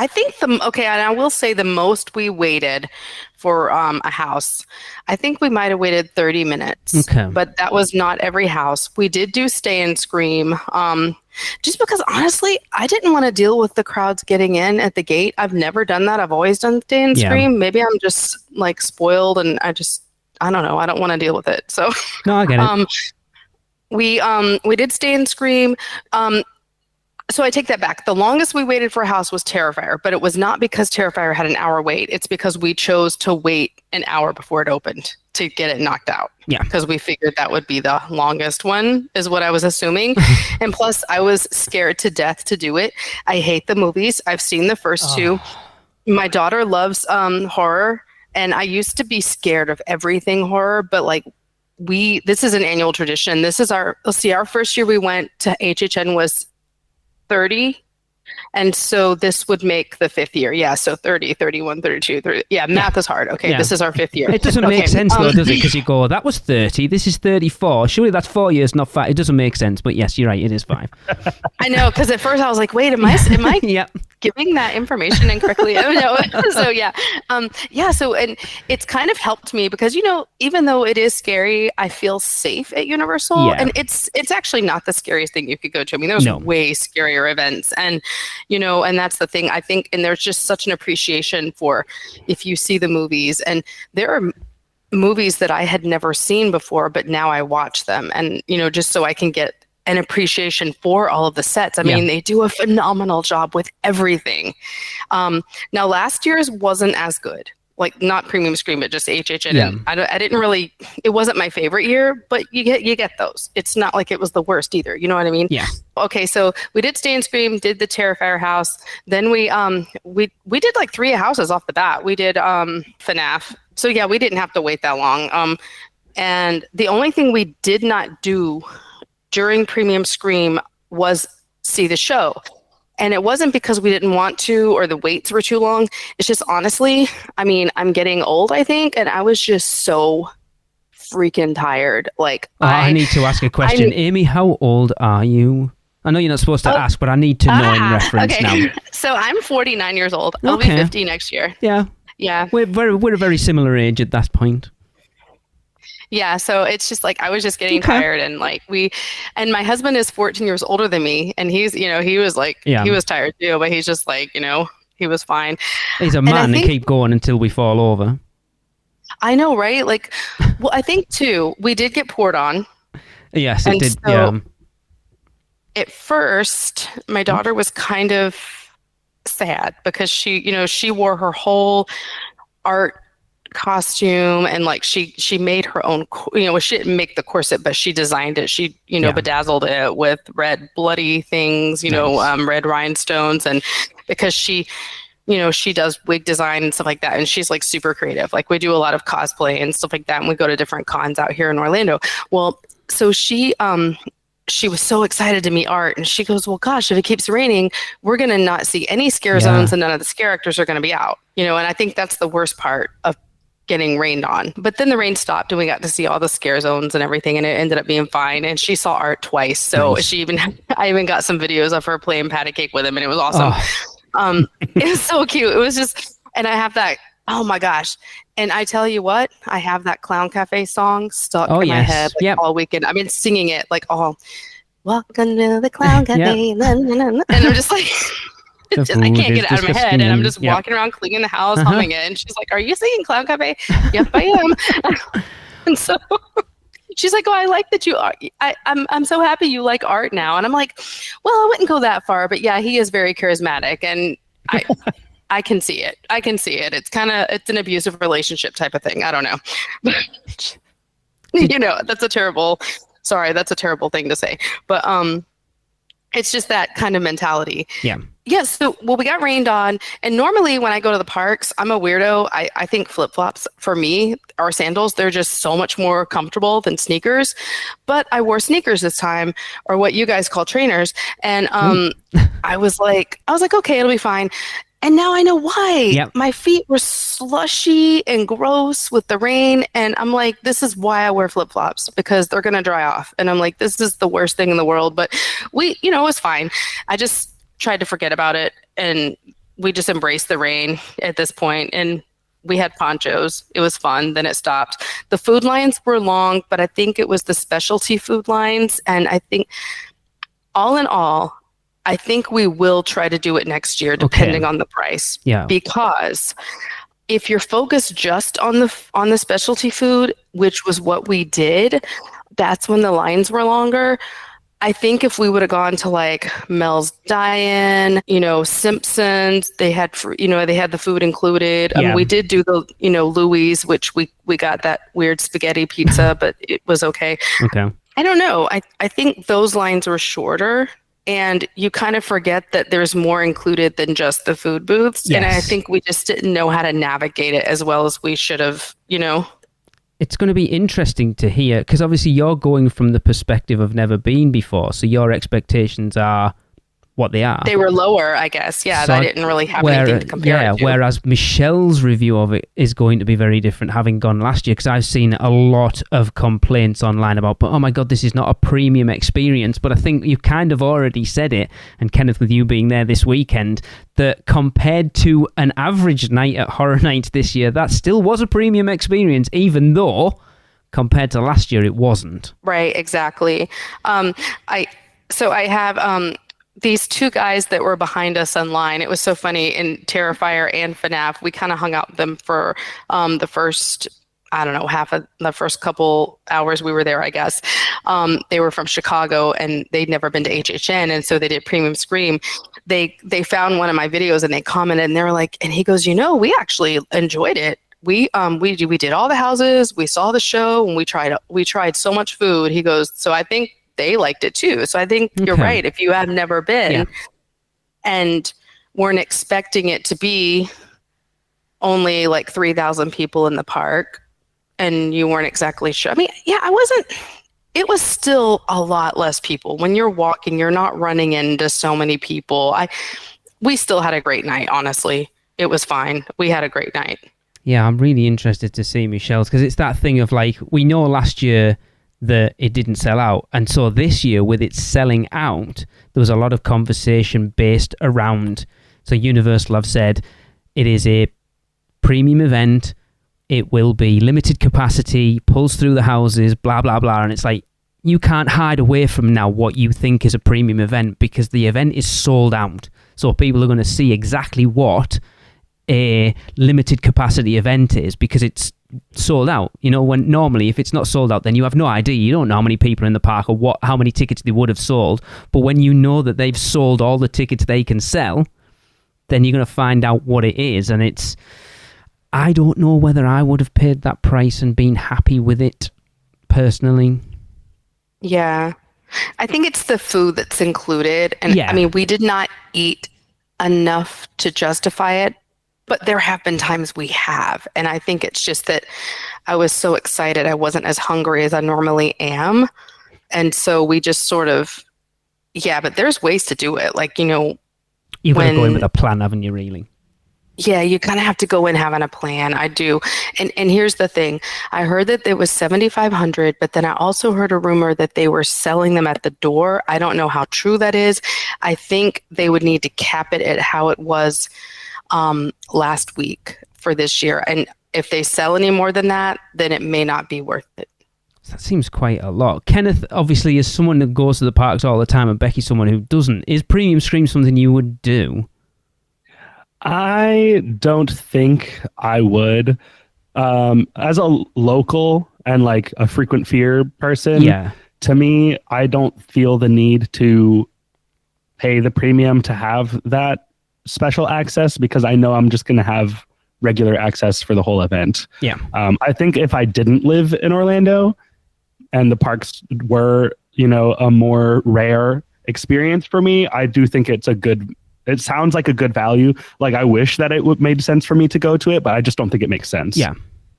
[SPEAKER 4] think and I will say the most we waited for a house, I think we might have waited 30 minutes.
[SPEAKER 2] Okay.
[SPEAKER 4] But that was not every house. We did do Stay and Scream, just because honestly, I didn't want to deal with the crowds getting in at the gate. I've never done that. I've always done Stay and Scream. Maybe I'm just like spoiled, and I don't know. I don't want to deal with it. So
[SPEAKER 2] no, I get it.
[SPEAKER 4] We did Stay and Scream. So I take that back. The longest we waited for a house was Terrifier, but it was not because Terrifier had an hour wait. It's because we chose to wait an hour before it opened to get it knocked out.
[SPEAKER 2] Yeah.
[SPEAKER 4] Because we figured that would be the longest one, is what I was assuming. And plus, I was scared to death to do it. I hate the movies. I've seen the first 2. My daughter loves horror. And I used to be scared of everything horror, but this is an annual tradition. This is our first year we went to HHN was 30. And so this would make the 5th year. Yeah. So 30, 31, 32, 30. Yeah. Math is hard. Okay. Yeah. This is our 5th year.
[SPEAKER 2] It doesn't make sense though, does it? Because you go, that was 30. This is 34. Surely that's 4 years, not 5. It doesn't make sense. But yes, you're right. It is 5.
[SPEAKER 4] I know. Because at first I was like, wait, am I?
[SPEAKER 2] Yep.
[SPEAKER 4] giving that information incorrectly. Oh no. So yeah. So, and it's kind of helped me because, even though it is scary, I feel safe at Universal, and it's actually not the scariest thing you could go to. I mean, there's way scarier events, and, and that's the thing, I think, and there's just such an appreciation for if you see the movies, and there are movies that I had never seen before, but now I watch them, and, just so I can get an appreciation for all of the sets. I mean, they do a phenomenal job with everything. Now, last year's wasn't as good. Like, not Premium Screen, but just HHN. I didn't really, it wasn't my favorite year, but you get those. It's not like it was the worst either. You know what I mean?
[SPEAKER 2] Yeah.
[SPEAKER 4] Okay, so we did Stay and Scream, did the Terrifier house. Then we did like 3 houses off the bat. We did FNAF. So yeah, we didn't have to wait that long. And the only thing we did not do during Premium Scream was see the show. And it wasn't because we didn't want to or the waits were too long. It's just, honestly, I mean, I'm getting old, I think, and I was just so freaking tired. Like,
[SPEAKER 2] I need to ask a question. Amy, how old are you? I know you're not supposed to ask, but I need to know in reference now.
[SPEAKER 4] So I'm 49 years old. I'll be 50 next year.
[SPEAKER 2] Yeah.
[SPEAKER 4] Yeah.
[SPEAKER 2] We're a very similar age at that point.
[SPEAKER 4] Yeah, so it's just like I was just getting tired, and like and my husband is 14 years older than me, and he's, he was like, he was tired too, but he's just like, he was fine.
[SPEAKER 2] He's a man and keep going until we fall over.
[SPEAKER 4] I know, right? Like, well, I think too, we did get poured on.
[SPEAKER 2] Yes, it did.
[SPEAKER 4] So at first, my daughter was kind of sad because she wore her whole art costume, and like she made her own, she didn't make the corset, but she designed it. She bedazzled it with red bloody things, red rhinestones, and because she does wig design and stuff like that, and she's like super creative. Like, we do a lot of cosplay and stuff like that, and we go to different cons out here in Orlando. Well, so she was so excited to meet Art, and she goes, well, gosh, if it keeps raining, we're going to not see any scare zones, and none of the characters are going to be out, and I think that's the worst part of getting rained on. But then the rain stopped, and we got to see all the scare zones and everything, and it ended up being fine. And she saw Art twice, so I even got some videos of her playing patty cake with him, and it was awesome. It was so cute. It was just, and I have that, oh my gosh. And I tell you what, I have that Clown Cafe song stuck in my head all weekend. I've been singing it like all, welcome to the Clown Cafe. And I'm just like, I can't get it out of my head. And I'm just walking around cleaning the house, humming it. And she's like, are you singing Clown Cafe? Yep, I am. And so she's like, oh, I like that you are. I'm so happy you like Art now. And I'm like, well, I wouldn't go that far. But yeah, he is very charismatic. And I can see it. I can see it. It's an abusive relationship type of thing. I don't know. That's a terrible thing to say. But it's just that kind of mentality.
[SPEAKER 2] Yeah.
[SPEAKER 4] Yes. So, we got rained on. And normally when I go to the parks, I'm a weirdo. I think flip-flops for me, or sandals, they're just so much more comfortable than sneakers. But I wore sneakers this time, or what you guys call trainers. And I was like, okay, it'll be fine. And now I know why.
[SPEAKER 2] Yep.
[SPEAKER 4] My feet were slushy and gross with the rain. And I'm like, this is why I wear flip-flops, because they're going to dry off. And I'm like, this is the worst thing in the world. But it was fine. I just tried to forget about it. And we just embraced the rain at this point. And we had ponchos. It was fun. Then it stopped. The food lines were long, but I think it was the specialty food lines. And I think all in all, I think we will try to do it next year, depending on the price.
[SPEAKER 2] Yeah.
[SPEAKER 4] Because if you're focused just on the specialty food, which was what we did, that's when the lines were longer. I think if we would have gone to like Mel's Dine, Simpsons, they had the food included. We did do the, Louis, which we got that weird spaghetti pizza, but it was okay.
[SPEAKER 2] Okay.
[SPEAKER 4] I don't know. I think those lines were shorter. And you kind of forget that there's more included than just the food booths.
[SPEAKER 2] Yes.
[SPEAKER 4] And I think we just didn't know how to navigate it as well as we should have,
[SPEAKER 2] It's going to be interesting to hear, because obviously you're going from the perspective of never been before. So your expectations are what they are.
[SPEAKER 4] They were lower, I guess. Yeah,
[SPEAKER 2] So
[SPEAKER 4] I didn't really have anything to compare it to.
[SPEAKER 2] Whereas Michelle's review of it is going to be very different, having gone last year, because I've seen a lot of complaints online about, but oh my God, this is not a premium experience. But I think you kind of already said it, and Kenneth, with you being there this weekend, that compared to an average night at Horror Nights this year, that still was a premium experience, even though compared to last year, it wasn't.
[SPEAKER 4] Right, exactly. I have these two guys that were behind us online. It was so funny. In Terrifier and FNAF, we kind of hung out with them for the first, I don't know, half of the first couple hours we were there, I guess. They were from Chicago and they'd never been to HHN, and so they did Premium Scream. They found one of my videos and they commented, and they were like, and he goes, we actually enjoyed it. We did all the houses, we saw the show, and we tried so much food. He goes, so I think they liked it too. So I think you're right. If you have never been and weren't expecting it to be only like 3,000 people in the park, and you weren't exactly sure. I mean, it was still a lot less people. When you're walking, you're not running into so many people. We still had a great night, honestly. It was fine. We had a great night.
[SPEAKER 2] Yeah, I'm really interested to see Michelle's, because it's that thing of like, we know last year that it didn't sell out, and so this year with it selling out, there was a lot of conversation based around, so Universal have said it is a premium event, it will be limited capacity, pulls through the houses, blah blah blah, and it's like, you can't hide away from now what you think is a premium event, because the event is sold out, so people are going to see exactly what a limited capacity event is, because it's sold out. When normally if it's not sold out, then you have no idea. You don't know how many people are in the park or how many tickets they would have sold. But when you know that they've sold all the tickets they can sell, then you're going to find out what it is. And I don't know whether I would have paid that price and been happy with it personally.
[SPEAKER 4] Yeah, I think it's the food that's included, and I mean, we did not eat enough to justify it. But there have been times we have. And I think it's just that I was so excited. I wasn't as hungry as I normally am. And so we just sort of, but there's ways to do it. Like,
[SPEAKER 2] you've got to go in with a plan, haven't you, really?
[SPEAKER 4] Yeah, you kind of have to go in having a plan. I do. And here's the thing. I heard that it was 7,500, but then I also heard a rumor that they were selling them at the door. I don't know how true that is. I think they would need to cap it at how it was last week for this year, and if they sell any more than that, then it may not be worth it.
[SPEAKER 2] That seems quite a lot. Kenneth, obviously, is someone that goes to the parks all the time, and Becky's someone who doesn't. Is Premium Scream something you would do?
[SPEAKER 3] I don't think I would. As a local and like a frequent fear person, to me, I don't feel the need to pay the premium to have that special access, because I know I'm just going to have regular access for the whole event. I think if I didn't live in Orlando and the parks were, a more rare experience for me, I do think it sounds like a good value. Like, I wish that it would made sense for me to go to it, but I just don't think it makes sense.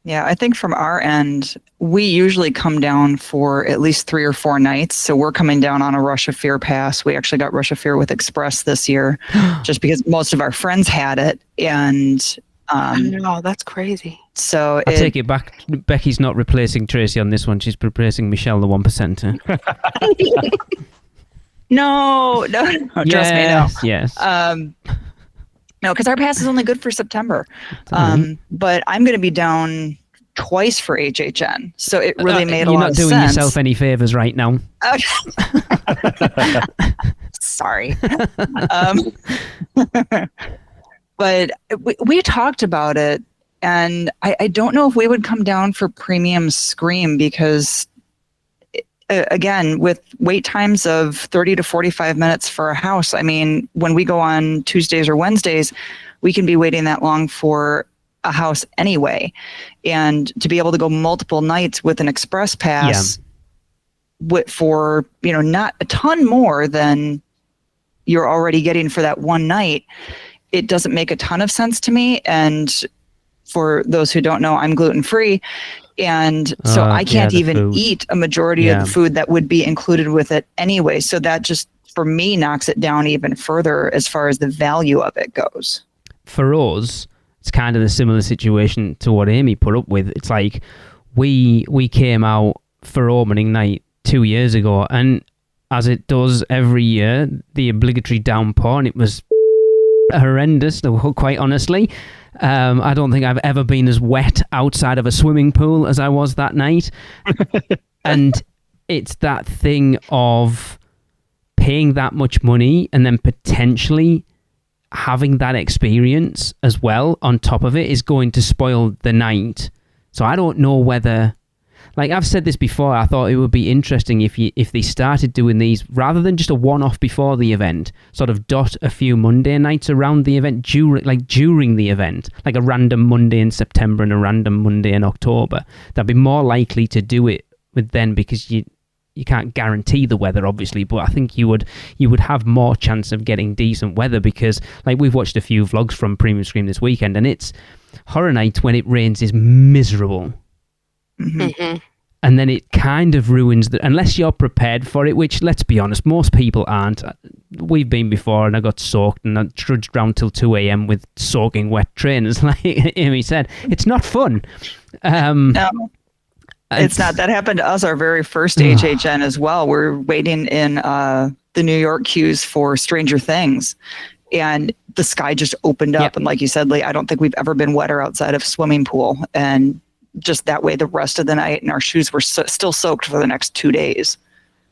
[SPEAKER 5] Yeah, I think from our end, we usually come down for at least 3 or 4 nights. So we're coming down on a Rush of Fear pass. We actually got Rush of Fear with Express this year, just because most of our friends had it. And
[SPEAKER 4] I know, that's crazy.
[SPEAKER 5] So
[SPEAKER 2] I take it back. Becky's not replacing Tracy on this one. She's replacing Michelle, the 1%.
[SPEAKER 5] No, trust me, no.
[SPEAKER 2] Yes.
[SPEAKER 5] No, because our pass is only good for September. But I'm going to be down twice for HHN. So it really made a lot of sense.
[SPEAKER 2] You're not doing yourself any favors right now.
[SPEAKER 5] Sorry. But we talked about it, and I don't know if we would come down for Premium Scream, because again, with wait times of 30 to 45 minutes for a house, I mean, when we go on Tuesdays or Wednesdays, we can be waiting that long for a house anyway. And to be able to go multiple nights with an express pass for, not a ton more than you're already getting for that one night, it doesn't make a ton of sense to me. And for those who don't know, I'm gluten-free. And so I can't even eat a majority of the food that would be included with it anyway. So that just, for me, knocks it down even further as far as the value of it goes.
[SPEAKER 2] For us, it's kind of a similar situation to what Amy put up with. It's like we came out for opening night 2 years ago, and as it does every year, the obligatory downpour, and it was horrendous, quite honestly. I don't think I've ever been as wet outside of a swimming pool as I was that night. And it's that thing of paying that much money and then potentially having that experience as well on top of it is going to spoil the night. So I don't know whether... Like I've said this before, I thought it would be interesting if they started doing these rather than just a one-off before the event, sort of dot a few Monday nights around the event during the event, like a random Monday in September and a random Monday in October. They'd be more likely to do it with then, because you can't guarantee the weather, obviously, but I think you would have more chance of getting decent weather, because like we've watched a few vlogs from Premium Scream this weekend, and it's Horror Nights when it rains is miserable.
[SPEAKER 4] Mm-hmm.
[SPEAKER 2] And then it kind of ruins unless you're prepared for it, which, let's be honest, most people aren't. We've been before, and I got soaked, and I trudged around till 2 a.m. with soaking wet trainers, like Amy said. It's not fun.
[SPEAKER 5] No, it's not. That happened to us our very first HHN as well. We're waiting in the New York queues for Stranger Things, and the sky just opened up. Yep. And like you said, Lee, I don't think we've ever been wetter outside of a swimming pool. And just that way the rest of the night, and our shoes were still soaked for the next 2 days.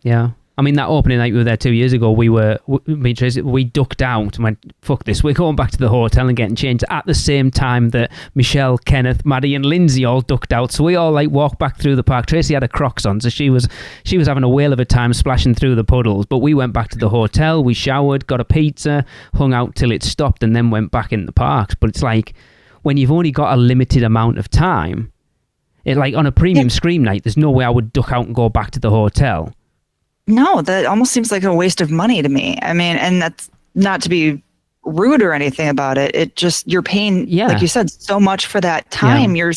[SPEAKER 2] Yeah. I mean, that opening night we were there 2 years ago, we ducked out and went, fuck this, we're going back to the hotel and getting changed at the same time that Michelle, Kenneth, Maddie and Lindsay all ducked out. So we all walked back through the park. Tracy had her Crocs on, so she was having a whale of a time splashing through the puddles. But we went back to the hotel, we showered, got a pizza, hung out till it stopped, and then went back in the parks. But it's like, when you've only got a limited amount of time, like on a Premium Scream night, there's no way I would duck out and go back to the hotel.
[SPEAKER 5] No, that almost seems like a waste of money to me. I mean, and that's not to be rude or anything about it. It just, you're paying, like you said, so much for that time. You're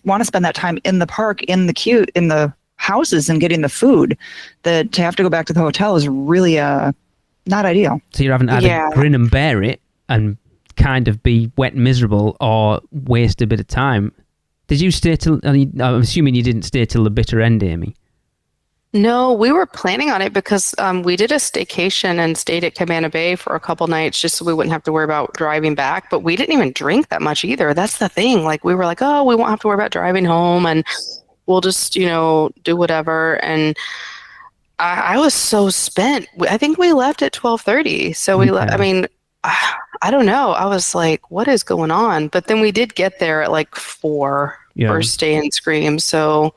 [SPEAKER 5] want to spend that time in the park, in the queue, in the houses, and getting the food. That to have to go back to the hotel is really not ideal. So
[SPEAKER 2] you're having to either grin and bear it and kind of be wet and miserable, or waste a bit of time. Did you stay till? I'm assuming you didn't stay till the bitter end, Amy.
[SPEAKER 4] No, we were planning on it because we did a staycation and stayed at Cabana Bay for a couple nights just so we wouldn't have to worry about driving back. But we didn't even drink that much either. That's the thing. Like, we were like, oh, we won't have to worry about driving home, and we'll just, do whatever. And I was so spent. I think we left at 12:30. So we left. I mean, I don't know. I was like, what is going on? But then we did get there at like 4, first day in Scream. So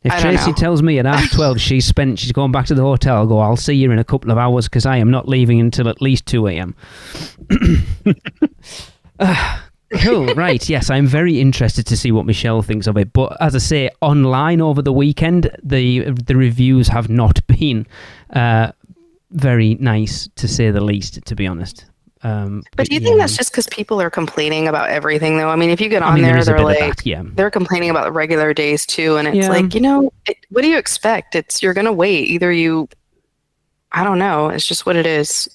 [SPEAKER 2] if Tracy tells me at 12:30 she's going back to the hotel, I'll go, I'll see you in a couple of hours, because I am not leaving until at least 2 a.m. Cool, right. Yes, I'm very interested to see what Michelle thinks of it. But as I say, online over the weekend, the reviews have not been very nice, to say the least, to be honest.
[SPEAKER 4] But do you think that's just because people are complaining about everything, though? I mean, if you get on there, they're like, they're complaining about the regular days too, and it's like, what do you expect? You're gonna wait. I don't know. It's just what it is.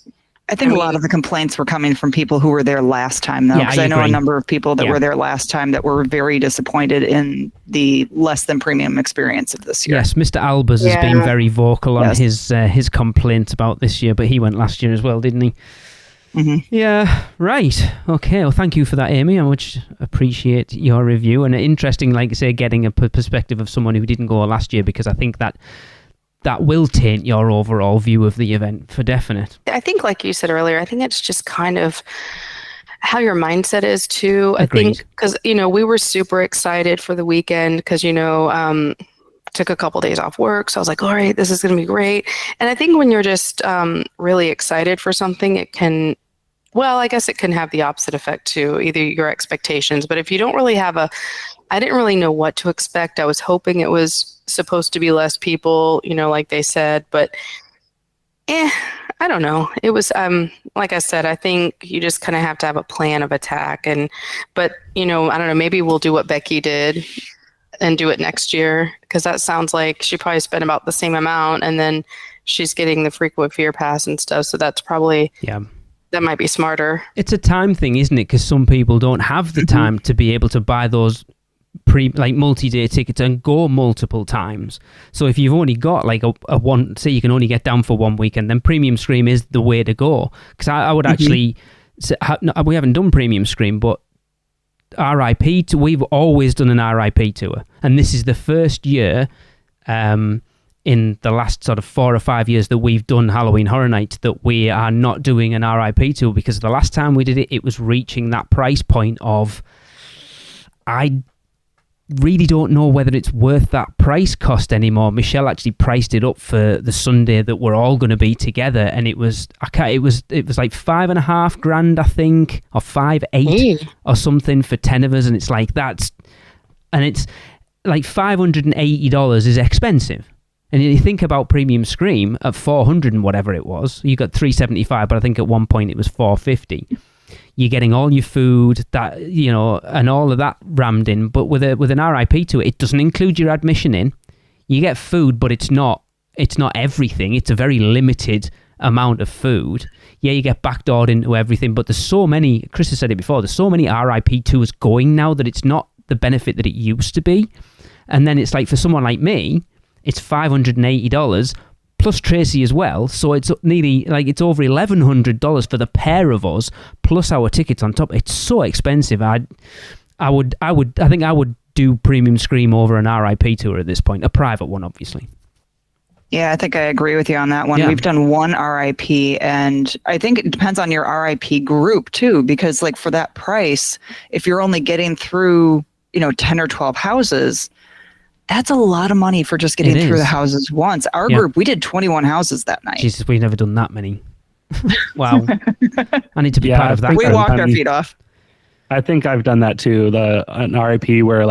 [SPEAKER 5] I think a lot of the complaints were coming from people who were there last time, though, because I know a number of people that were there last time that were very disappointed in the less than premium experience of this year.
[SPEAKER 2] Yes, Mr. Albers has been very vocal on his complaints about this year, but he went last year as well, didn't he?
[SPEAKER 5] Mm-hmm.
[SPEAKER 2] Yeah, right. Okay, well, thank you for that, Amy. I much appreciate your review. And interesting, like I say, getting a perspective of someone who didn't go last year, because I think that will taint your overall view of the event for definite.
[SPEAKER 4] I think, like you said earlier, I think it's just kind of how your mindset is too.
[SPEAKER 2] Agreed.
[SPEAKER 4] I think because, we were super excited for the weekend because, took a couple days off work. So I was like, all right, this is going to be great. And I think when you're just really excited for something, it can, I guess it can have the opposite effect too, either your expectations. But if you don't really I didn't really know what to expect. I was hoping it was supposed to be less people, like they said, but I don't know. It was like I said, I think you just kind of have to have a plan of attack, but I don't know, maybe we'll do what Becky did and do it next year, because that sounds like she probably spent about the same amount, and then she's getting the frequent fear pass and stuff, so that's probably that might be smarter.
[SPEAKER 2] It's a time thing, isn't it? Because some people don't have the time to be able to buy those multi-day tickets and go multiple times. So if you've only got like a one, say you can only get down for 1 weekend, then Premium Scream is the way to go. Because I would actually say, we haven't done Premium Scream, but RIP, we've always done an RIP tour, and this is the first year in the last sort of 4 or 5 years that we've done Halloween Horror Nights that we are not doing an RIP tour, because the last time we did it, it was reaching that price point of, I really don't know whether it's worth that price cost anymore. Michelle actually priced it up for the Sunday that we're all going to be together, and it was like $5,500, I think, or 5,800 or something for 10 of us, and it's like it's like $580 is expensive. And you think about Premium Scream at 400 and whatever it was, you got 375, but I think at one point it was 450. You're getting all your food, that and all of that rammed in. But with an RIP to it, it doesn't include your admission in. You get food, but it's not everything. It's a very limited amount of food. Yeah, you get backdoored into everything, but there's so many. Chris has said it before. There's so many RIP tours going now that it's not the benefit that it used to be. And then it's like, for someone like me, it's $580. Plus Tracy as well, so it's nearly it's over $1,100 for the pair of us, plus our tickets on top. It's so expensive. I think I would do Premium Scream over an RIP tour at this point, a private one, obviously.
[SPEAKER 5] Yeah, I think I agree with you on that one. Yeah. We've done one RIP, and I think it depends on your RIP group too, because like for that price, if you're only getting through 10 or 12 houses, that's a lot of money for just getting through the houses once. Our group, we did 21 houses that night.
[SPEAKER 2] Jesus, we've never done that many. Wow. I need to be part of that.
[SPEAKER 5] We walked our feet off.
[SPEAKER 3] I think I've done that too. An RIP where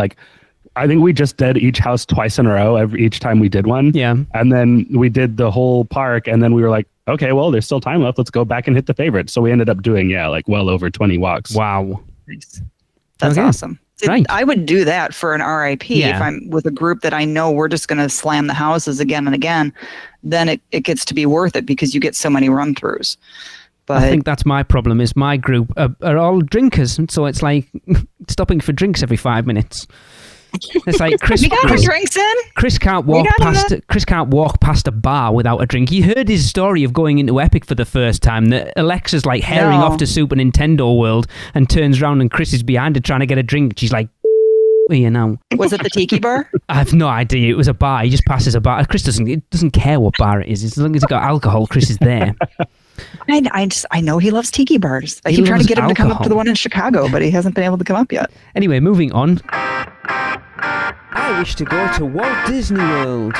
[SPEAKER 3] I think we just did each house twice in a row each time we did one.
[SPEAKER 2] Yeah.
[SPEAKER 3] And then we did the whole park, and then we were like, okay, well, there's still time left. Let's go back and hit the favorites. So we ended up doing, well over 20 walks.
[SPEAKER 2] Wow.
[SPEAKER 5] Nice. That's awesome.
[SPEAKER 2] Right.
[SPEAKER 5] I would do that for an RIP if I'm with a group that I know we're just going to slam the houses again and again. Then it gets to be worth it because you get so many run-throughs. But
[SPEAKER 2] I think that's my problem, is my group are all drinkers, so it's like stopping for drinks every 5 minutes. It's like Chris.
[SPEAKER 5] We got our drinks in.
[SPEAKER 2] Chris can't walk past a bar without a drink. You heard his story of going into Epic for the first time. That Alexa's like herring off to Super Nintendo World and turns around and Chris is behind her trying to get a drink. She's like,
[SPEAKER 5] Was it the Tiki Bar?
[SPEAKER 2] I have no idea. It was a bar. He just passes a bar. Chris doesn't care what bar it is. As long as it's got alcohol, Chris is there.
[SPEAKER 5] I know he loves tiki bars. I keep trying to get him to come up to the one in Chicago, but he hasn't been able to come up yet.
[SPEAKER 2] Anyway, moving on. I wish to go to Walt Disney World.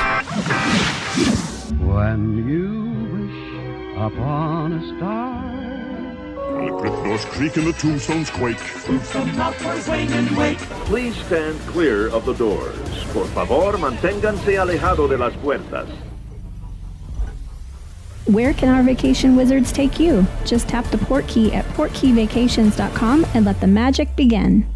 [SPEAKER 14] When you wish upon a star.
[SPEAKER 15] The Gryffindors creak and the tombstones quake.
[SPEAKER 14] Tombstone towers swing and wake.
[SPEAKER 16] Please stand clear of the doors. Por favor, manténganse alejado de las puertas.
[SPEAKER 17] Where can our vacation wizards take you? Just tap the port key at portkeyvacations.com and let the magic begin.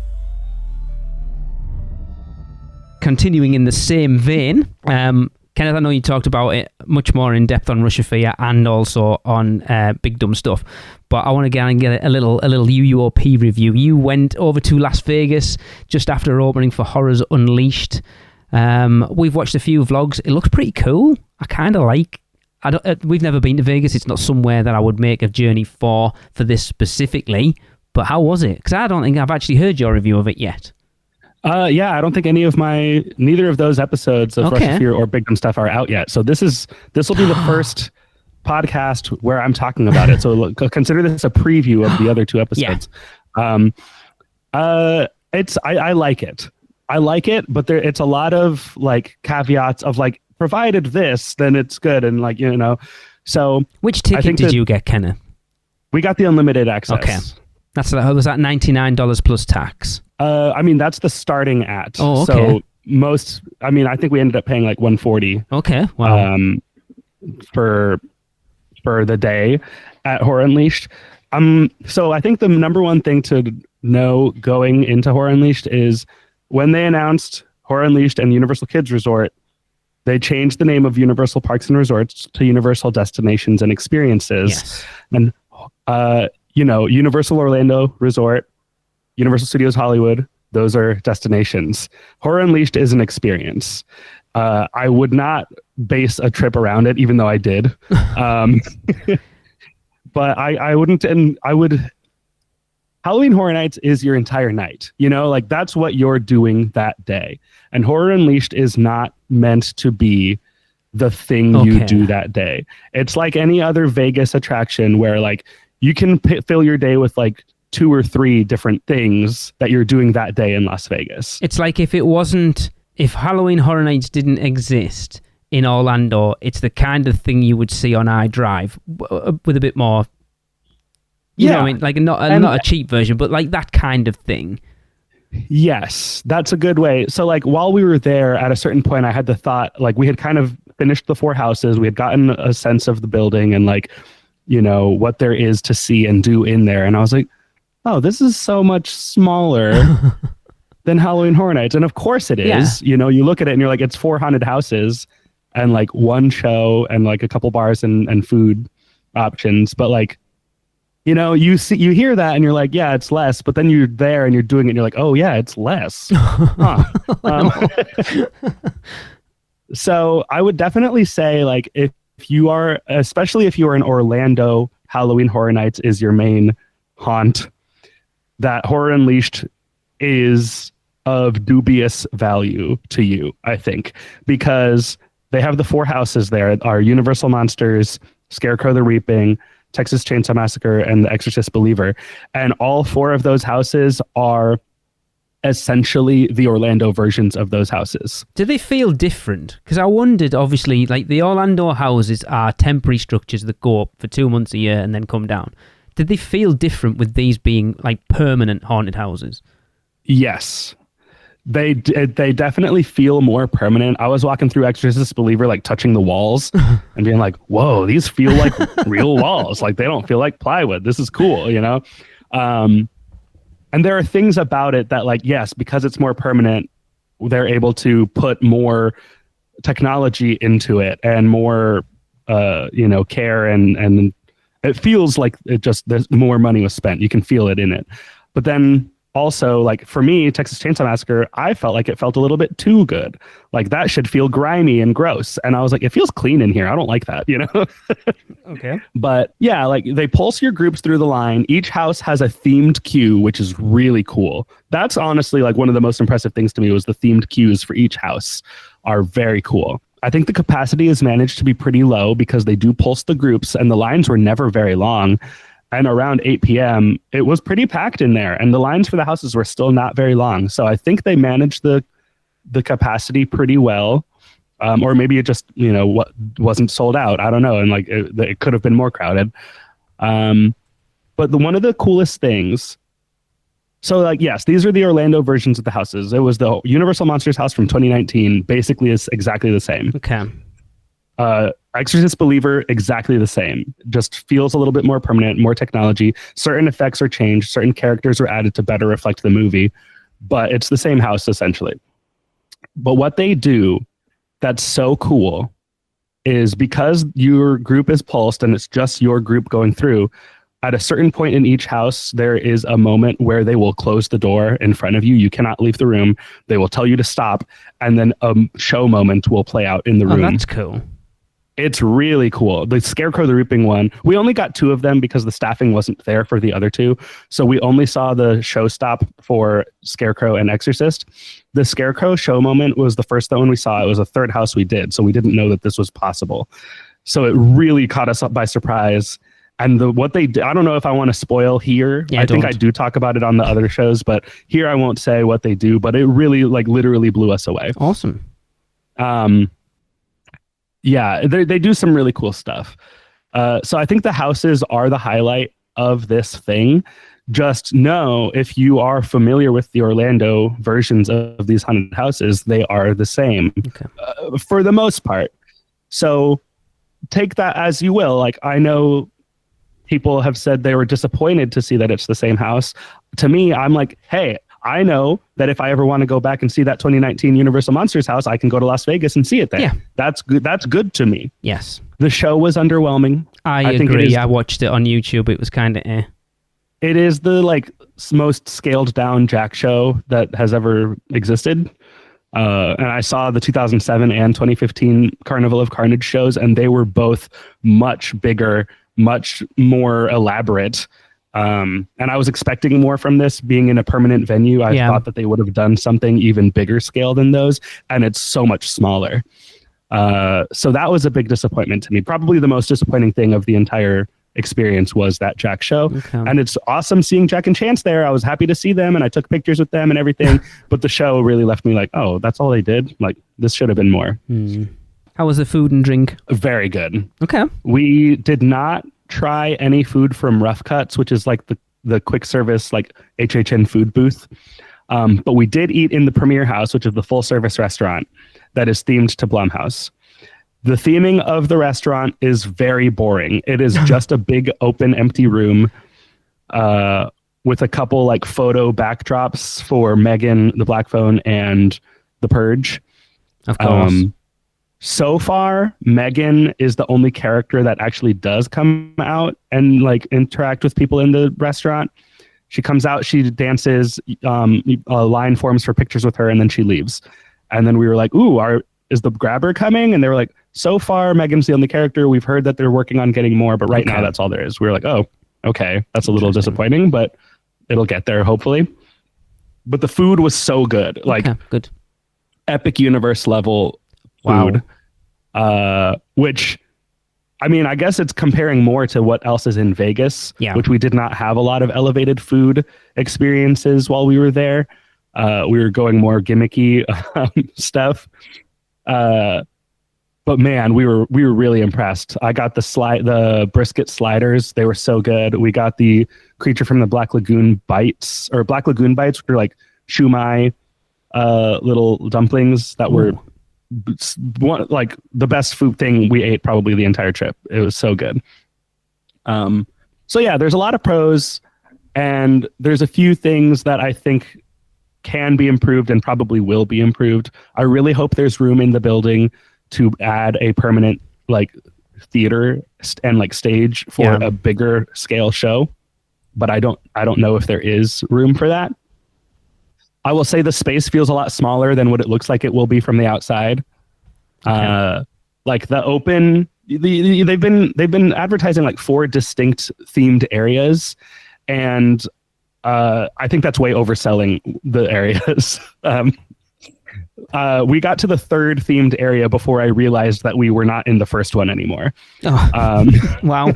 [SPEAKER 2] Continuing in the same vein, Kenneth, I know you talked about it much more in depth on Rush of Fear and also on Big Dumb Stuff, but I want to get a little UUOP review. You went over to Las Vegas just after opening for Horrors Unleashed. We've watched a few vlogs. It looks pretty cool. I kind of like. We've never been to Vegas. It's not somewhere that I would make a journey for this specifically. But how was it? Because I don't think I've actually heard your review of it yet.
[SPEAKER 3] I don't think neither of those episodes of Rush of Fear or Big Dumb Stuff are out yet. So this will be the first podcast where I'm talking about it. So consider this a preview of the other two episodes. Yeah. I like it. I like it, but it's a lot of like caveats of like, provided this, then it's good, and like So
[SPEAKER 2] which ticket did you get, Kenneth?
[SPEAKER 3] We got the unlimited access.
[SPEAKER 2] Okay, was that $99 plus tax?
[SPEAKER 3] That's the starting at.
[SPEAKER 2] Oh,
[SPEAKER 3] So
[SPEAKER 2] okay.
[SPEAKER 3] I think we ended up paying like $140.
[SPEAKER 2] Okay, wow.
[SPEAKER 3] For for the day at Horror Unleashed. So I think the number one thing to know going into Horror Unleashed is when they announced Horror Unleashed and Universal Kids Resort, they changed the name of Universal Parks and Resorts to Universal Destinations and Experiences.
[SPEAKER 2] Yes.
[SPEAKER 3] And, Universal Orlando Resort, Universal Studios Hollywood, those are destinations. Horror Unleashed is an experience. I would not base a trip around it, even though I did. But I wouldn't, and I would. Halloween Horror Nights is your entire night. That's what you're doing that day. And Horror Unleashed is not meant to be the thing you do that day. It's like any other Vegas attraction where you can fill your day with 2 or 3 different things that you're doing that day in Las Vegas.
[SPEAKER 2] It's like if Halloween Horror Nights didn't exist in Orlando, it's the kind of thing you would see on iDrive with a bit more, you know what I mean? Not a cheap version, but that kind of thing.
[SPEAKER 3] Yes, that's a good way. So while we were there, at a certain point, I had the thought, we had kind of finished the 4 houses. We had gotten a sense of the building and what there is to see and do in there. And I was like, oh, this is so much smaller than Halloween Horror Nights. And of course it is. Yeah. You look at it and you're like, it's 4 haunted houses and 1 show and a couple bars and food options. But you hear that and you're like, yeah, it's less. But then you're there and you're doing it and you're like, oh yeah, it's less. Huh. So I would definitely say if you are, especially if you are in Orlando, Halloween Horror Nights is your main haunt, that Horror Unleashed is of dubious value to you, I think, because they have the 4 houses there are Universal Monsters, Scarecrow the Reaping, Texas Chainsaw Massacre, and The Exorcist Believer. And all 4 of those houses are essentially the Orlando versions of those houses.
[SPEAKER 2] Do they feel different? Because I wondered, obviously, the Orlando houses are temporary structures that go up for 2 months a year and then come down. Did they feel different with these being permanent haunted houses?
[SPEAKER 3] Yes. They definitely feel more permanent. I was walking through Exorcist Believer, touching the walls and being like, whoa, these feel like real walls. They don't feel like plywood. This is cool, And there are things about it that yes, because it's more permanent, they're able to put more technology into it and more, care and it feels like there's more money was spent. You can feel it in it. But then also, for me, Texas Chainsaw Massacre, I felt like it felt a little bit too good. That should feel grimy and gross. And I was like, it feels clean in here. I don't like that,
[SPEAKER 2] Okay.
[SPEAKER 3] But yeah, they pulse your groups through the line. Each house has a themed queue, which is really cool. That's honestly one of the most impressive things to me was the themed queues for each house are very cool. I think the capacity is managed to be pretty low because they do pulse the groups and the lines were never very long. And around 8 p.m., it was pretty packed in there. And the lines for the houses were still not very long. So I think they managed the capacity pretty well. Or maybe it just, wasn't sold out. I don't know. And it could have been more crowded. But one of the coolest things. So yes, these are the Orlando versions of the houses. It was the Universal Monsters house from 2019. Basically is exactly the same.
[SPEAKER 2] Okay.
[SPEAKER 3] Exorcist Believer, exactly the same. Just feels a little bit more permanent, more technology. Certain effects are changed. Certain characters are added to better reflect the movie. But it's the same house, essentially. But what they do that's so cool is because your group is pulsed and it's just your group going through, at a certain point in each house, there is a moment where they will close the door in front of you. You cannot leave the room. They will tell you to stop. And then a show moment will play out in the room.
[SPEAKER 2] Oh, that's cool.
[SPEAKER 3] It's really cool. The Scarecrow the Reaping one, we only got 2 of them because the staffing wasn't there for the other 2. So we only saw the show stop for Scarecrow and Exorcist. The Scarecrow show moment was the first one we saw. It was the 3rd house we did. So we didn't know that this was possible. So it really caught us up by surprise. And what they did, I don't know if I want to spoil here.
[SPEAKER 2] Yeah,
[SPEAKER 3] I think I do talk about it on the other shows, but here I won't say what they do, but it really literally blew us away.
[SPEAKER 2] Awesome.
[SPEAKER 3] Yeah, they do some really cool stuff. So I think the houses are the highlight of this thing. Just know, if you are familiar with the Orlando versions of these haunted houses, they are the same for the most part. So take that as you will. Like, I know people have said they were disappointed to see that it's the same house. To me, I'm like, hey, I know that if I ever want to go back and see that 2019 Universal Monsters house, I can go to Las Vegas and see it there. Yeah. That's good. That's good to me.
[SPEAKER 2] Yes.
[SPEAKER 3] The show was underwhelming.
[SPEAKER 2] I agree. I watched it on YouTube. It was kind of eh.
[SPEAKER 3] It is the most scaled down Jack show that has ever existed. And I saw the 2007 and 2015 Carnival of Carnage shows, and they were both much bigger, much more elaborate. And I was expecting more from this being in a permanent venue. I thought that they would have done something even bigger scale than those, and it's so much smaller. So that was a big disappointment to me. Probably the most disappointing thing of the entire experience was that Jack show. Okay. And it's awesome seeing Jack and Chance there. I was happy to see them, and I took pictures with them and everything. But the show really left me like, oh, that's all they did? Like, this should have been more.
[SPEAKER 2] How was the food and drink?
[SPEAKER 3] Very good.
[SPEAKER 2] Okay.
[SPEAKER 3] We did not try any food from Rough Cuts, which is like the quick service, like HHN food booth. But we did eat in the Premier House, which is the full service restaurant that is themed to Blumhouse. The theming of the restaurant is very boring. It is just a big open empty room with a couple like photo backdrops for Megan, the Black Phone, and The Purge.
[SPEAKER 2] Of course.
[SPEAKER 3] So far, Megan is the only character that actually does come out and like interact with people in the restaurant. She comes out, she dances, a line forms for pictures with her, and then she leaves. And then we were like, ooh, is the grabber coming? And they were like, so far, Megan's the only character. We've heard that they're working on getting more, but right now that's all there is. We were like, oh, okay, that's a little disappointing, but it'll get there, hopefully. But the food was so good. Like,
[SPEAKER 2] good.
[SPEAKER 3] Epic Universe level food. Wow. Which, I mean, I guess it's comparing more to what else is in Vegas, which we did not have a lot of elevated food experiences while we were there. We were going more gimmicky stuff. But man, we were really impressed. I got the brisket sliders. They were so good. We got the Creature from the Black Lagoon bites, which were like shumai little dumplings that were like the best food thing we ate probably the entire trip. It was so good. So yeah, there's a lot of pros, and there's a few things that I think can be improved and probably will be improved. I really hope there's room in the building to add a permanent like theater and like stage for a bigger scale show, but I don't know if there is room for that. I will say the space feels a lot smaller than what it looks like it will be from the outside. Like the open, they've been advertising like 4 distinct themed areas, and I think that's way overselling the areas. We got to the 3rd themed area before I realized that we were not in the first one anymore.
[SPEAKER 2] Wow.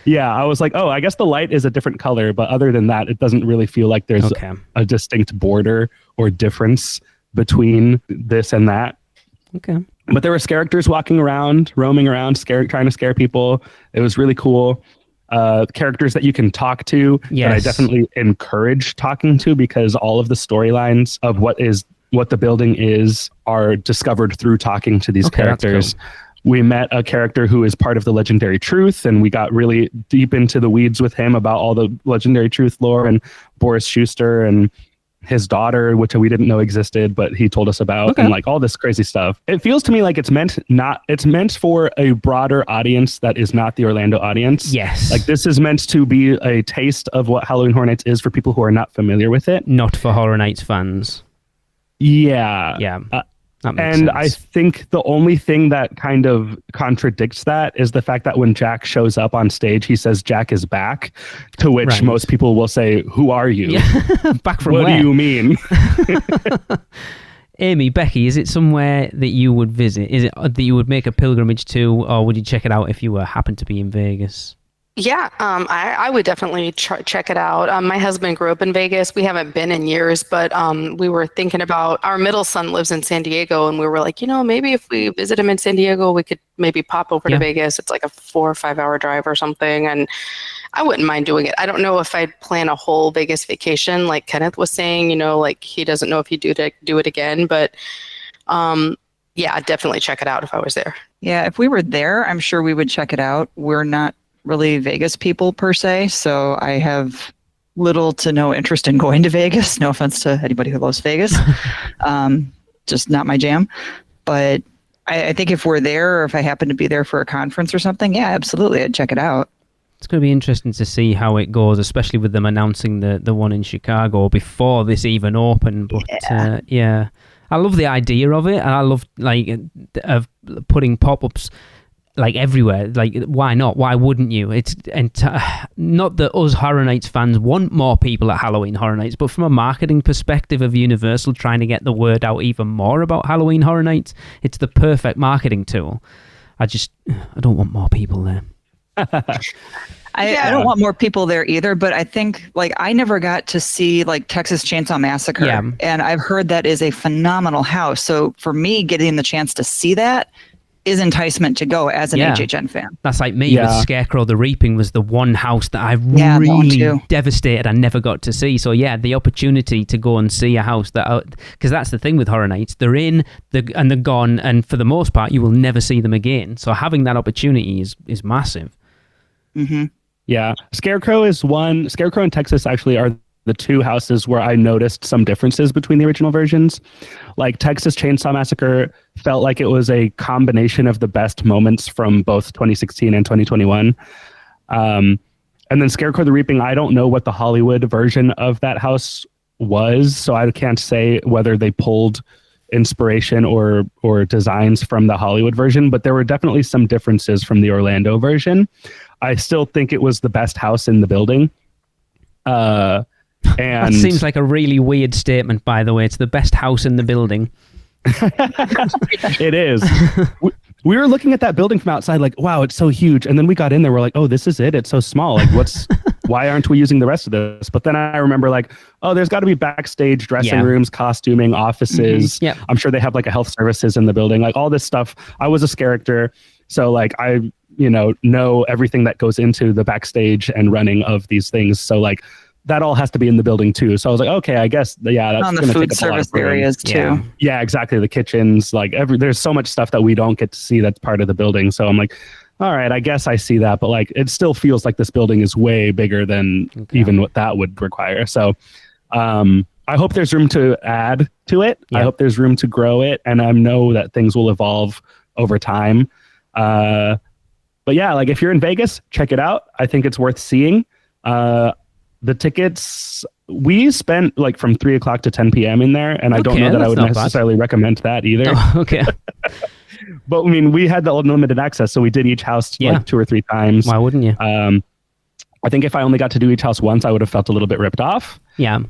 [SPEAKER 3] Yeah, I was like, oh, I guess the light is a different color, but other than that, it doesn't really feel like there's a distinct border or difference between this and that.
[SPEAKER 2] Okay.
[SPEAKER 3] But there were characters walking around, roaming around, trying to scare people. It was really cool. Characters that you can talk to that I definitely encourage talking to, because all of the storylines of what the building is are discovered through talking to these characters. We met a character who is part of the Legendary Truth, and we got really deep into the weeds with him about all the Legendary Truth lore and Boris Schuster and his daughter, which we didn't know existed, but he told us about, and like all this crazy stuff. It feels to me like it's meant for a broader audience that is not the Orlando audience.
[SPEAKER 2] Yes.
[SPEAKER 3] Like this is meant to be a taste of what Halloween Horror Nights is for people who are not familiar with it.
[SPEAKER 2] Not for Horror Nights fans.
[SPEAKER 3] Yeah.
[SPEAKER 2] Yeah.
[SPEAKER 3] And
[SPEAKER 2] sense.
[SPEAKER 3] I think the only thing that kind of contradicts that is the fact that when Jack shows up on stage, he says Jack is back, to which most people will say, who are you?
[SPEAKER 2] Yeah. Back from
[SPEAKER 3] what
[SPEAKER 2] where?
[SPEAKER 3] Do you mean?
[SPEAKER 2] Amy, Becky, is it somewhere that you would visit? Is it that you would make a pilgrimage to, or would you check it out if you happened to be in Vegas?
[SPEAKER 4] Yeah, I would definitely check it out. My husband grew up in Vegas. We haven't been in years, but we were thinking about, our middle son lives in San Diego, and we were like, maybe if we visit him in San Diego, we could maybe pop over to Vegas. It's like a 4 or 5 hour drive or something, and I wouldn't mind doing it. I don't know if I'd plan a whole Vegas vacation, like Kenneth was saying, like he doesn't know if he'd do it again, but yeah, I'd definitely check it out if I was there.
[SPEAKER 5] Yeah, if we were there, I'm sure we would check it out. We're not really Vegas people per se, so I have little to no interest in going to Vegas. No offense to anybody who loves Vegas. Just not my jam. But I think if we're there, or if I happen to be there for a conference or something, yeah, absolutely, I'd check it out.
[SPEAKER 2] It's going to be interesting to see how it goes, especially with them announcing the one in Chicago before this even opened. But yeah, I love the idea of it, and I love of putting pop-ups like everywhere. Like, why not? Why wouldn't you? It's not that us Horror Nights fans want more people at Halloween Horror Nights, but from a marketing perspective of Universal trying to get the word out even more about Halloween Horror Nights, it's the perfect marketing tool. I don't want more people there.
[SPEAKER 5] I don't want more people there either, but I think I never got to see Texas Chainsaw Massacre, and I've heard that is a phenomenal house. So for me, getting the chance to see that is enticement to go as an HHN fan.
[SPEAKER 2] That's like me with Scarecrow the Reaping was the one house that I really devastated I never got to see. So the opportunity to go and see a house because that's the thing with Horror Nights, they're in and they're gone, and for the most part you will never see them again. So having that opportunity is massive.
[SPEAKER 5] Mm-hmm.
[SPEAKER 3] Yeah, Scarecrow is one. Scarecrow and Texas actually are the two houses where I noticed some differences between the original versions. Like Texas Chainsaw Massacre felt like it was a combination of the best moments from both 2016 and 2021. And then Scarecrow the Reaping, I don't know what the Hollywood version of that house was, so I can't say whether they pulled inspiration or designs from the Hollywood version, but there were definitely some differences from the Orlando version. I still think it was the best house in the building. And
[SPEAKER 2] that seems like a really weird statement, by the way. It's the best house in the building.
[SPEAKER 3] It is. We were looking at that building from outside like, wow, it's so huge. And then we got in there, we're like, oh, this is it. It's so small. Like, why aren't we using the rest of this? But then I remember there's got to be backstage dressing rooms, costuming, offices.
[SPEAKER 2] Mm-hmm. Yeah.
[SPEAKER 3] I'm sure they have a health services in the building, all this stuff. I was a character. So I, know everything that goes into the backstage and running of these things. So that all has to be in the building too. So I was like, okay, I guess, that's
[SPEAKER 5] on the food service areas too.
[SPEAKER 3] Yeah, exactly. The kitchens, there's so much stuff that we don't get to see that's part of the building. So I'm like, all right, I guess I see that, but it still feels like this building is way bigger than even what that would require. So I hope there's room to add to it. Yeah. I hope there's room to grow it, and I know that things will evolve over time. But yeah, if you're in Vegas, check it out. I think it's worth seeing. The tickets, we spent from 3 o'clock to 10 p.m. in there, and I don't know that I would necessarily recommend that either.
[SPEAKER 2] Oh, okay.
[SPEAKER 3] But I mean, we had the unlimited access, so we did each house 2 or 3 times.
[SPEAKER 2] Why wouldn't you?
[SPEAKER 3] I think if I only got to do each house once, I would have felt a little bit ripped off.
[SPEAKER 2] Yeah.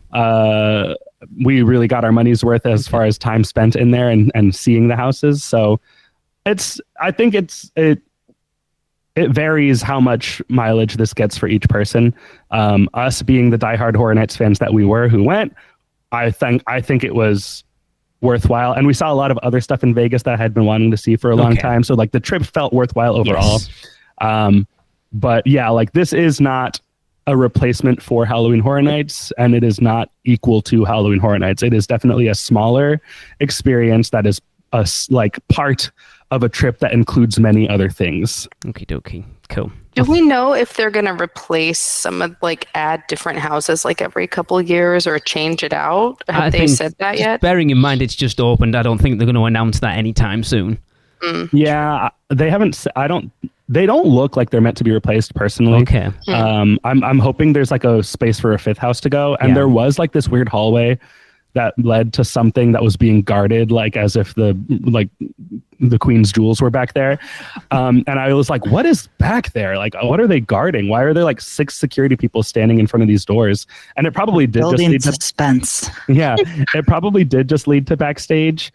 [SPEAKER 3] We really got our money's worth as far as time spent in there and seeing the houses. So I think it varies how much mileage this gets for each person. Us being the diehard Horror Nights fans that we were who went, I think it was worthwhile. And we saw a lot of other stuff in Vegas that I had been wanting to see for a long time. So the trip felt worthwhile overall. Yes. But yeah, this is not a replacement for Halloween Horror Nights, and it is not equal to Halloween Horror Nights. It is definitely a smaller experience that is part of a trip that includes many other things.
[SPEAKER 2] Okie dokie. Cool.
[SPEAKER 4] Do we know if they're going to replace some of add different houses every couple of years or change it out? Have they said that yet?
[SPEAKER 2] Bearing in mind it's just opened, I don't think they're going to announce that anytime soon.
[SPEAKER 3] Yeah, they haven't. They don't look like they're meant to be replaced personally.
[SPEAKER 2] Okay.
[SPEAKER 3] I'm hoping there's a space for a 5th house to go, and there was this weird hallway that led to something that was being guarded, as if the Queen's jewels were back there. And I was like, what is back there? What are they guarding? Why are there 6 security people standing in front of these doors? And it probably did just lead to
[SPEAKER 5] suspense.
[SPEAKER 3] Yeah, it probably did just lead to backstage.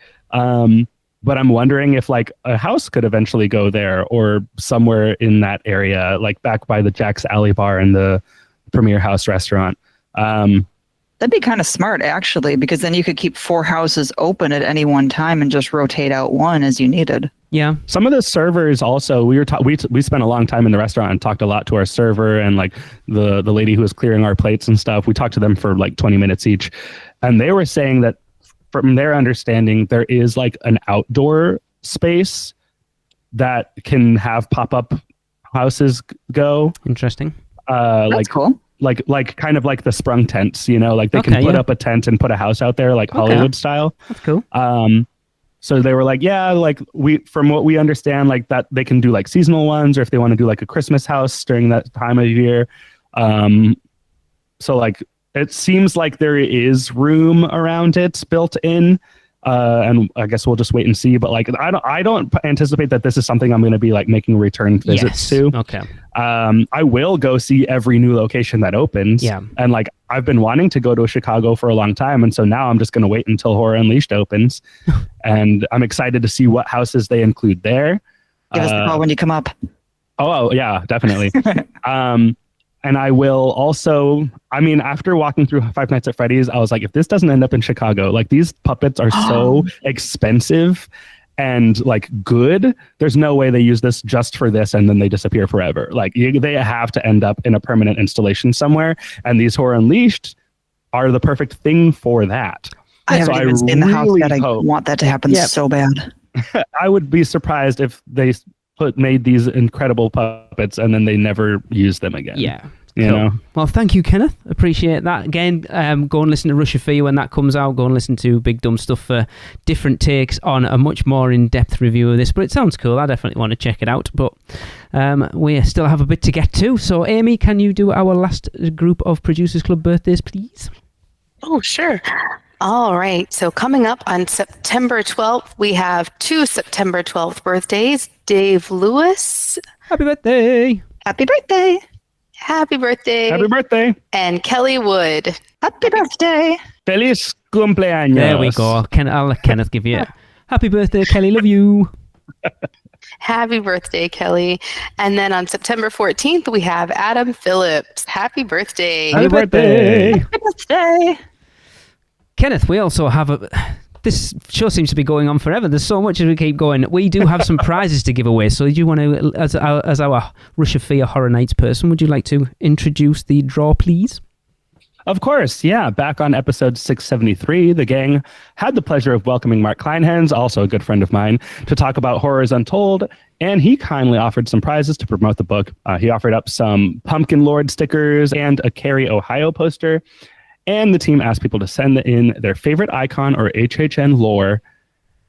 [SPEAKER 3] But I'm wondering if a house could eventually go there, or somewhere in that area, back by the Jack's Alley Bar and the Premier House restaurant.
[SPEAKER 5] That'd be kind of smart, actually, because then you could keep 4 houses open at any one time and just rotate out one as you needed.
[SPEAKER 2] Yeah.
[SPEAKER 3] Some of the servers also, we spent a long time in the restaurant and talked a lot to our server and the lady who was clearing our plates and stuff. We talked to them for 20 minutes each. And they were saying that from their understanding, there is an outdoor space that can have pop-up houses go.
[SPEAKER 2] Interesting.
[SPEAKER 5] That's cool.
[SPEAKER 3] Like kind of like the sprung tents, you know, like they can put up a tent and put a house out there, like Hollywood style.
[SPEAKER 2] That's cool.
[SPEAKER 3] So they were like, yeah, like from what we understand, like that they can do like seasonal ones, or if they want to do like a Christmas house during that time of year. So like it seems like there is room around it built in. And I guess we'll just wait and see. But like, I don't anticipate that this is something I'm going to be like making return visits to.
[SPEAKER 2] Okay.
[SPEAKER 3] I will go see every new location that opens.
[SPEAKER 2] Yeah.
[SPEAKER 3] And like, I've been wanting to go to Chicago for a long time. And so now I'm just going to wait until Horror Unleashed opens. And I'm excited to see what houses they include there.
[SPEAKER 5] Give us a call when you come up.
[SPEAKER 3] Oh yeah, definitely. And I will also, I mean, after walking through Five Nights at Freddy's, I was like, if this doesn't end up in Chicago, like these puppets are so expensive and like good. There's no way they use this just for this and then they disappear forever. Like they have to end up in a permanent installation somewhere. And these Horror Unleashed are the perfect thing for that.
[SPEAKER 5] I haven't even seen the house yet. I want that to happen so bad.
[SPEAKER 3] I would be surprised if they made these incredible puppets and then they never use them again.
[SPEAKER 2] Yeah.
[SPEAKER 3] You know?
[SPEAKER 2] Well, thank you, Kenneth. Appreciate that. Again, go and listen to Rush of Fear when that comes out. Go and listen to Big Dumb Stuff for different takes on a much more in-depth review of this. But it sounds cool. I definitely want to check it out. But we still have a bit to get to. So, Amy, can you do our last group of Producers Club birthdays, please?
[SPEAKER 4] Oh, sure. All right. So coming up on September 12th, we have 2 September 12th birthdays. Dave Lewis.
[SPEAKER 2] Happy birthday.
[SPEAKER 5] Happy birthday.
[SPEAKER 4] Happy birthday.
[SPEAKER 3] Happy birthday.
[SPEAKER 4] And Kelly Wood.
[SPEAKER 5] Happy birthday.
[SPEAKER 3] Feliz cumpleaños.
[SPEAKER 2] There we go. I'll let Kenneth give you it. Happy birthday, Kelly. Love you.
[SPEAKER 4] Happy birthday, Kelly. And then on September 14th, we have Adam Phillips. Happy birthday.
[SPEAKER 3] Happy birthday.
[SPEAKER 5] Happy birthday.
[SPEAKER 2] Kenneth, we also have this show seems to be going on forever. There's so much as we keep going. We do have some prizes to give away. So do you want to, as our Rush of Fear Horror Nights person, would you like to introduce the draw, please?
[SPEAKER 3] Of course, yeah. Back on episode 673, the gang had the pleasure of welcoming Mark Kleinhans, also a good friend of mine, to talk about Horrors Untold, and he kindly offered some prizes to promote the book. He offered up some Pumpkin Lord stickers and a Cary, Ohio poster, and the team asked people to send in their favorite icon or HHN lore,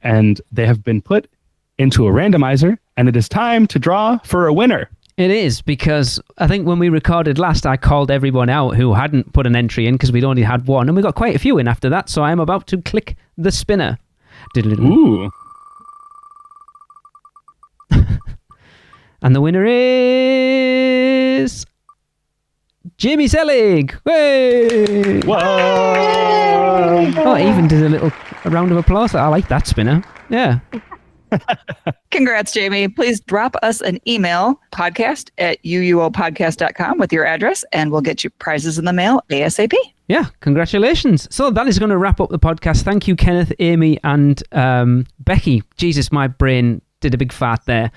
[SPEAKER 3] and they have been put into a randomizer, and it is time to draw for a winner.
[SPEAKER 2] It is, because I think when we recorded last, I called everyone out who hadn't put an entry in because we'd only had one, and we got quite a few in after that, so I'm about to click the spinner.
[SPEAKER 3] Ooh.
[SPEAKER 2] And the winner is Jamie Selig. Hey!
[SPEAKER 3] Whoa!
[SPEAKER 2] Oh, it even did a round of applause. I like that spinner. Yeah.
[SPEAKER 5] Congrats, Jamie. Please drop us an email, podcast@uuopodcast.com with your address, and we'll get you prizes in the mail ASAP.
[SPEAKER 2] Yeah, congratulations. So that is going to wrap up the podcast. Thank you, Kenneth, Amy, and Becky. Jesus, my brain did a big fart there.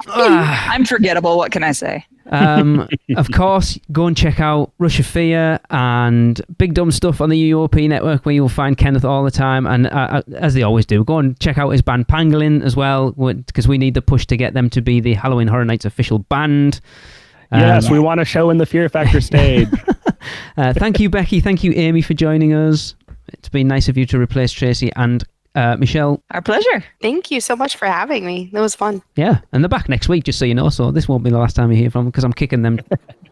[SPEAKER 5] I'm forgettable. What can I say?
[SPEAKER 2] Of course, go and check out Rush of Fear and Big Dumb Stuff on the UUOP network, where you'll find Kenneth all the time. And as they always do, go and check out his band Pangolin as well, because we need the push to get them to be the Halloween Horror Nights official band.
[SPEAKER 3] Yes, we want a show in the Fear Factor stage.
[SPEAKER 2] Thank you, Becky. Thank you, Amy, for joining us. It's been nice of you to replace Tracy and Michelle.
[SPEAKER 5] Our pleasure.
[SPEAKER 4] Thank you so much for having me. That was fun.
[SPEAKER 2] Yeah, and they're back next week, just so you know, so this won't be the last time you hear from them, because I'm kicking them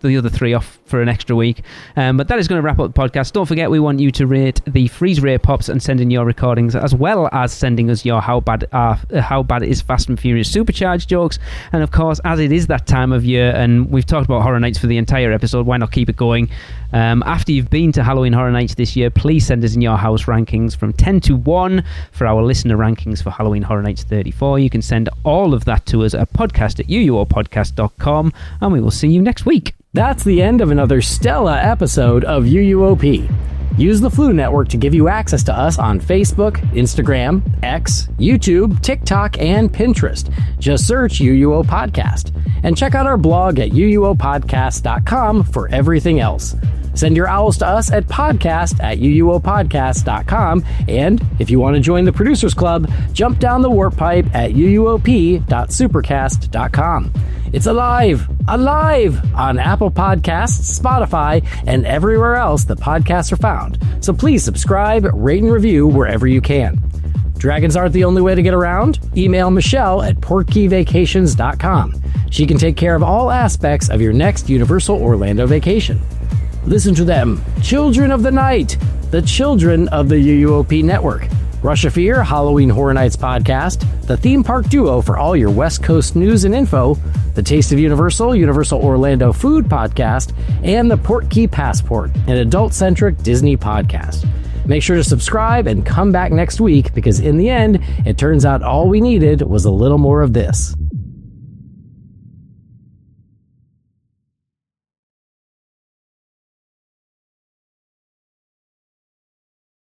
[SPEAKER 2] the other three off for an extra week. But that is going to wrap up the podcast. Don't forget, we want you to rate the Freeze Ray Pops and send in your recordings, as well as sending us your how bad it is Fast and Furious Supercharged jokes. And of course, as it is that time of year, and we've talked about Horror Nights for the entire episode, why not keep it going? After you've been to Halloween Horror Nights this year, please send us in your house rankings from 10 to 1 for our listener rankings for Halloween Horror Nights 34. You can send all of that to us at podcast@uuopodcast.com, and we will see you next week.
[SPEAKER 18] That's the end of another stellar episode of UUOP. Use the Flu Network to give you access to us on Facebook, Instagram, X, YouTube, TikTok, and Pinterest. Just search UUO Podcast. And check out our blog at uuopodcast.com for everything else. Send your owls to us at podcast@uuopodcast.com. And if you want to join the Producers Club, jump down the warp pipe at uuop.supercast.com. It's alive on Apple Podcasts, Spotify, and everywhere else the podcasts are found. So please subscribe, rate, and review wherever you can. Dragons aren't the only way to get around. Email Michelle at portkeyvacations.com. She can take care of all aspects of your next Universal Orlando vacation. Listen to them, Children of the Night, the children of the UUOP network. Rush of Fear, Halloween Horror Nights podcast, the theme park duo for all your West Coast news and info, the Taste of Universal, Universal Orlando food podcast, and the Portkey Passport, an adult-centric Disney podcast. Make sure to subscribe and come back next week because in the end, it turns out all we needed was a little more of this.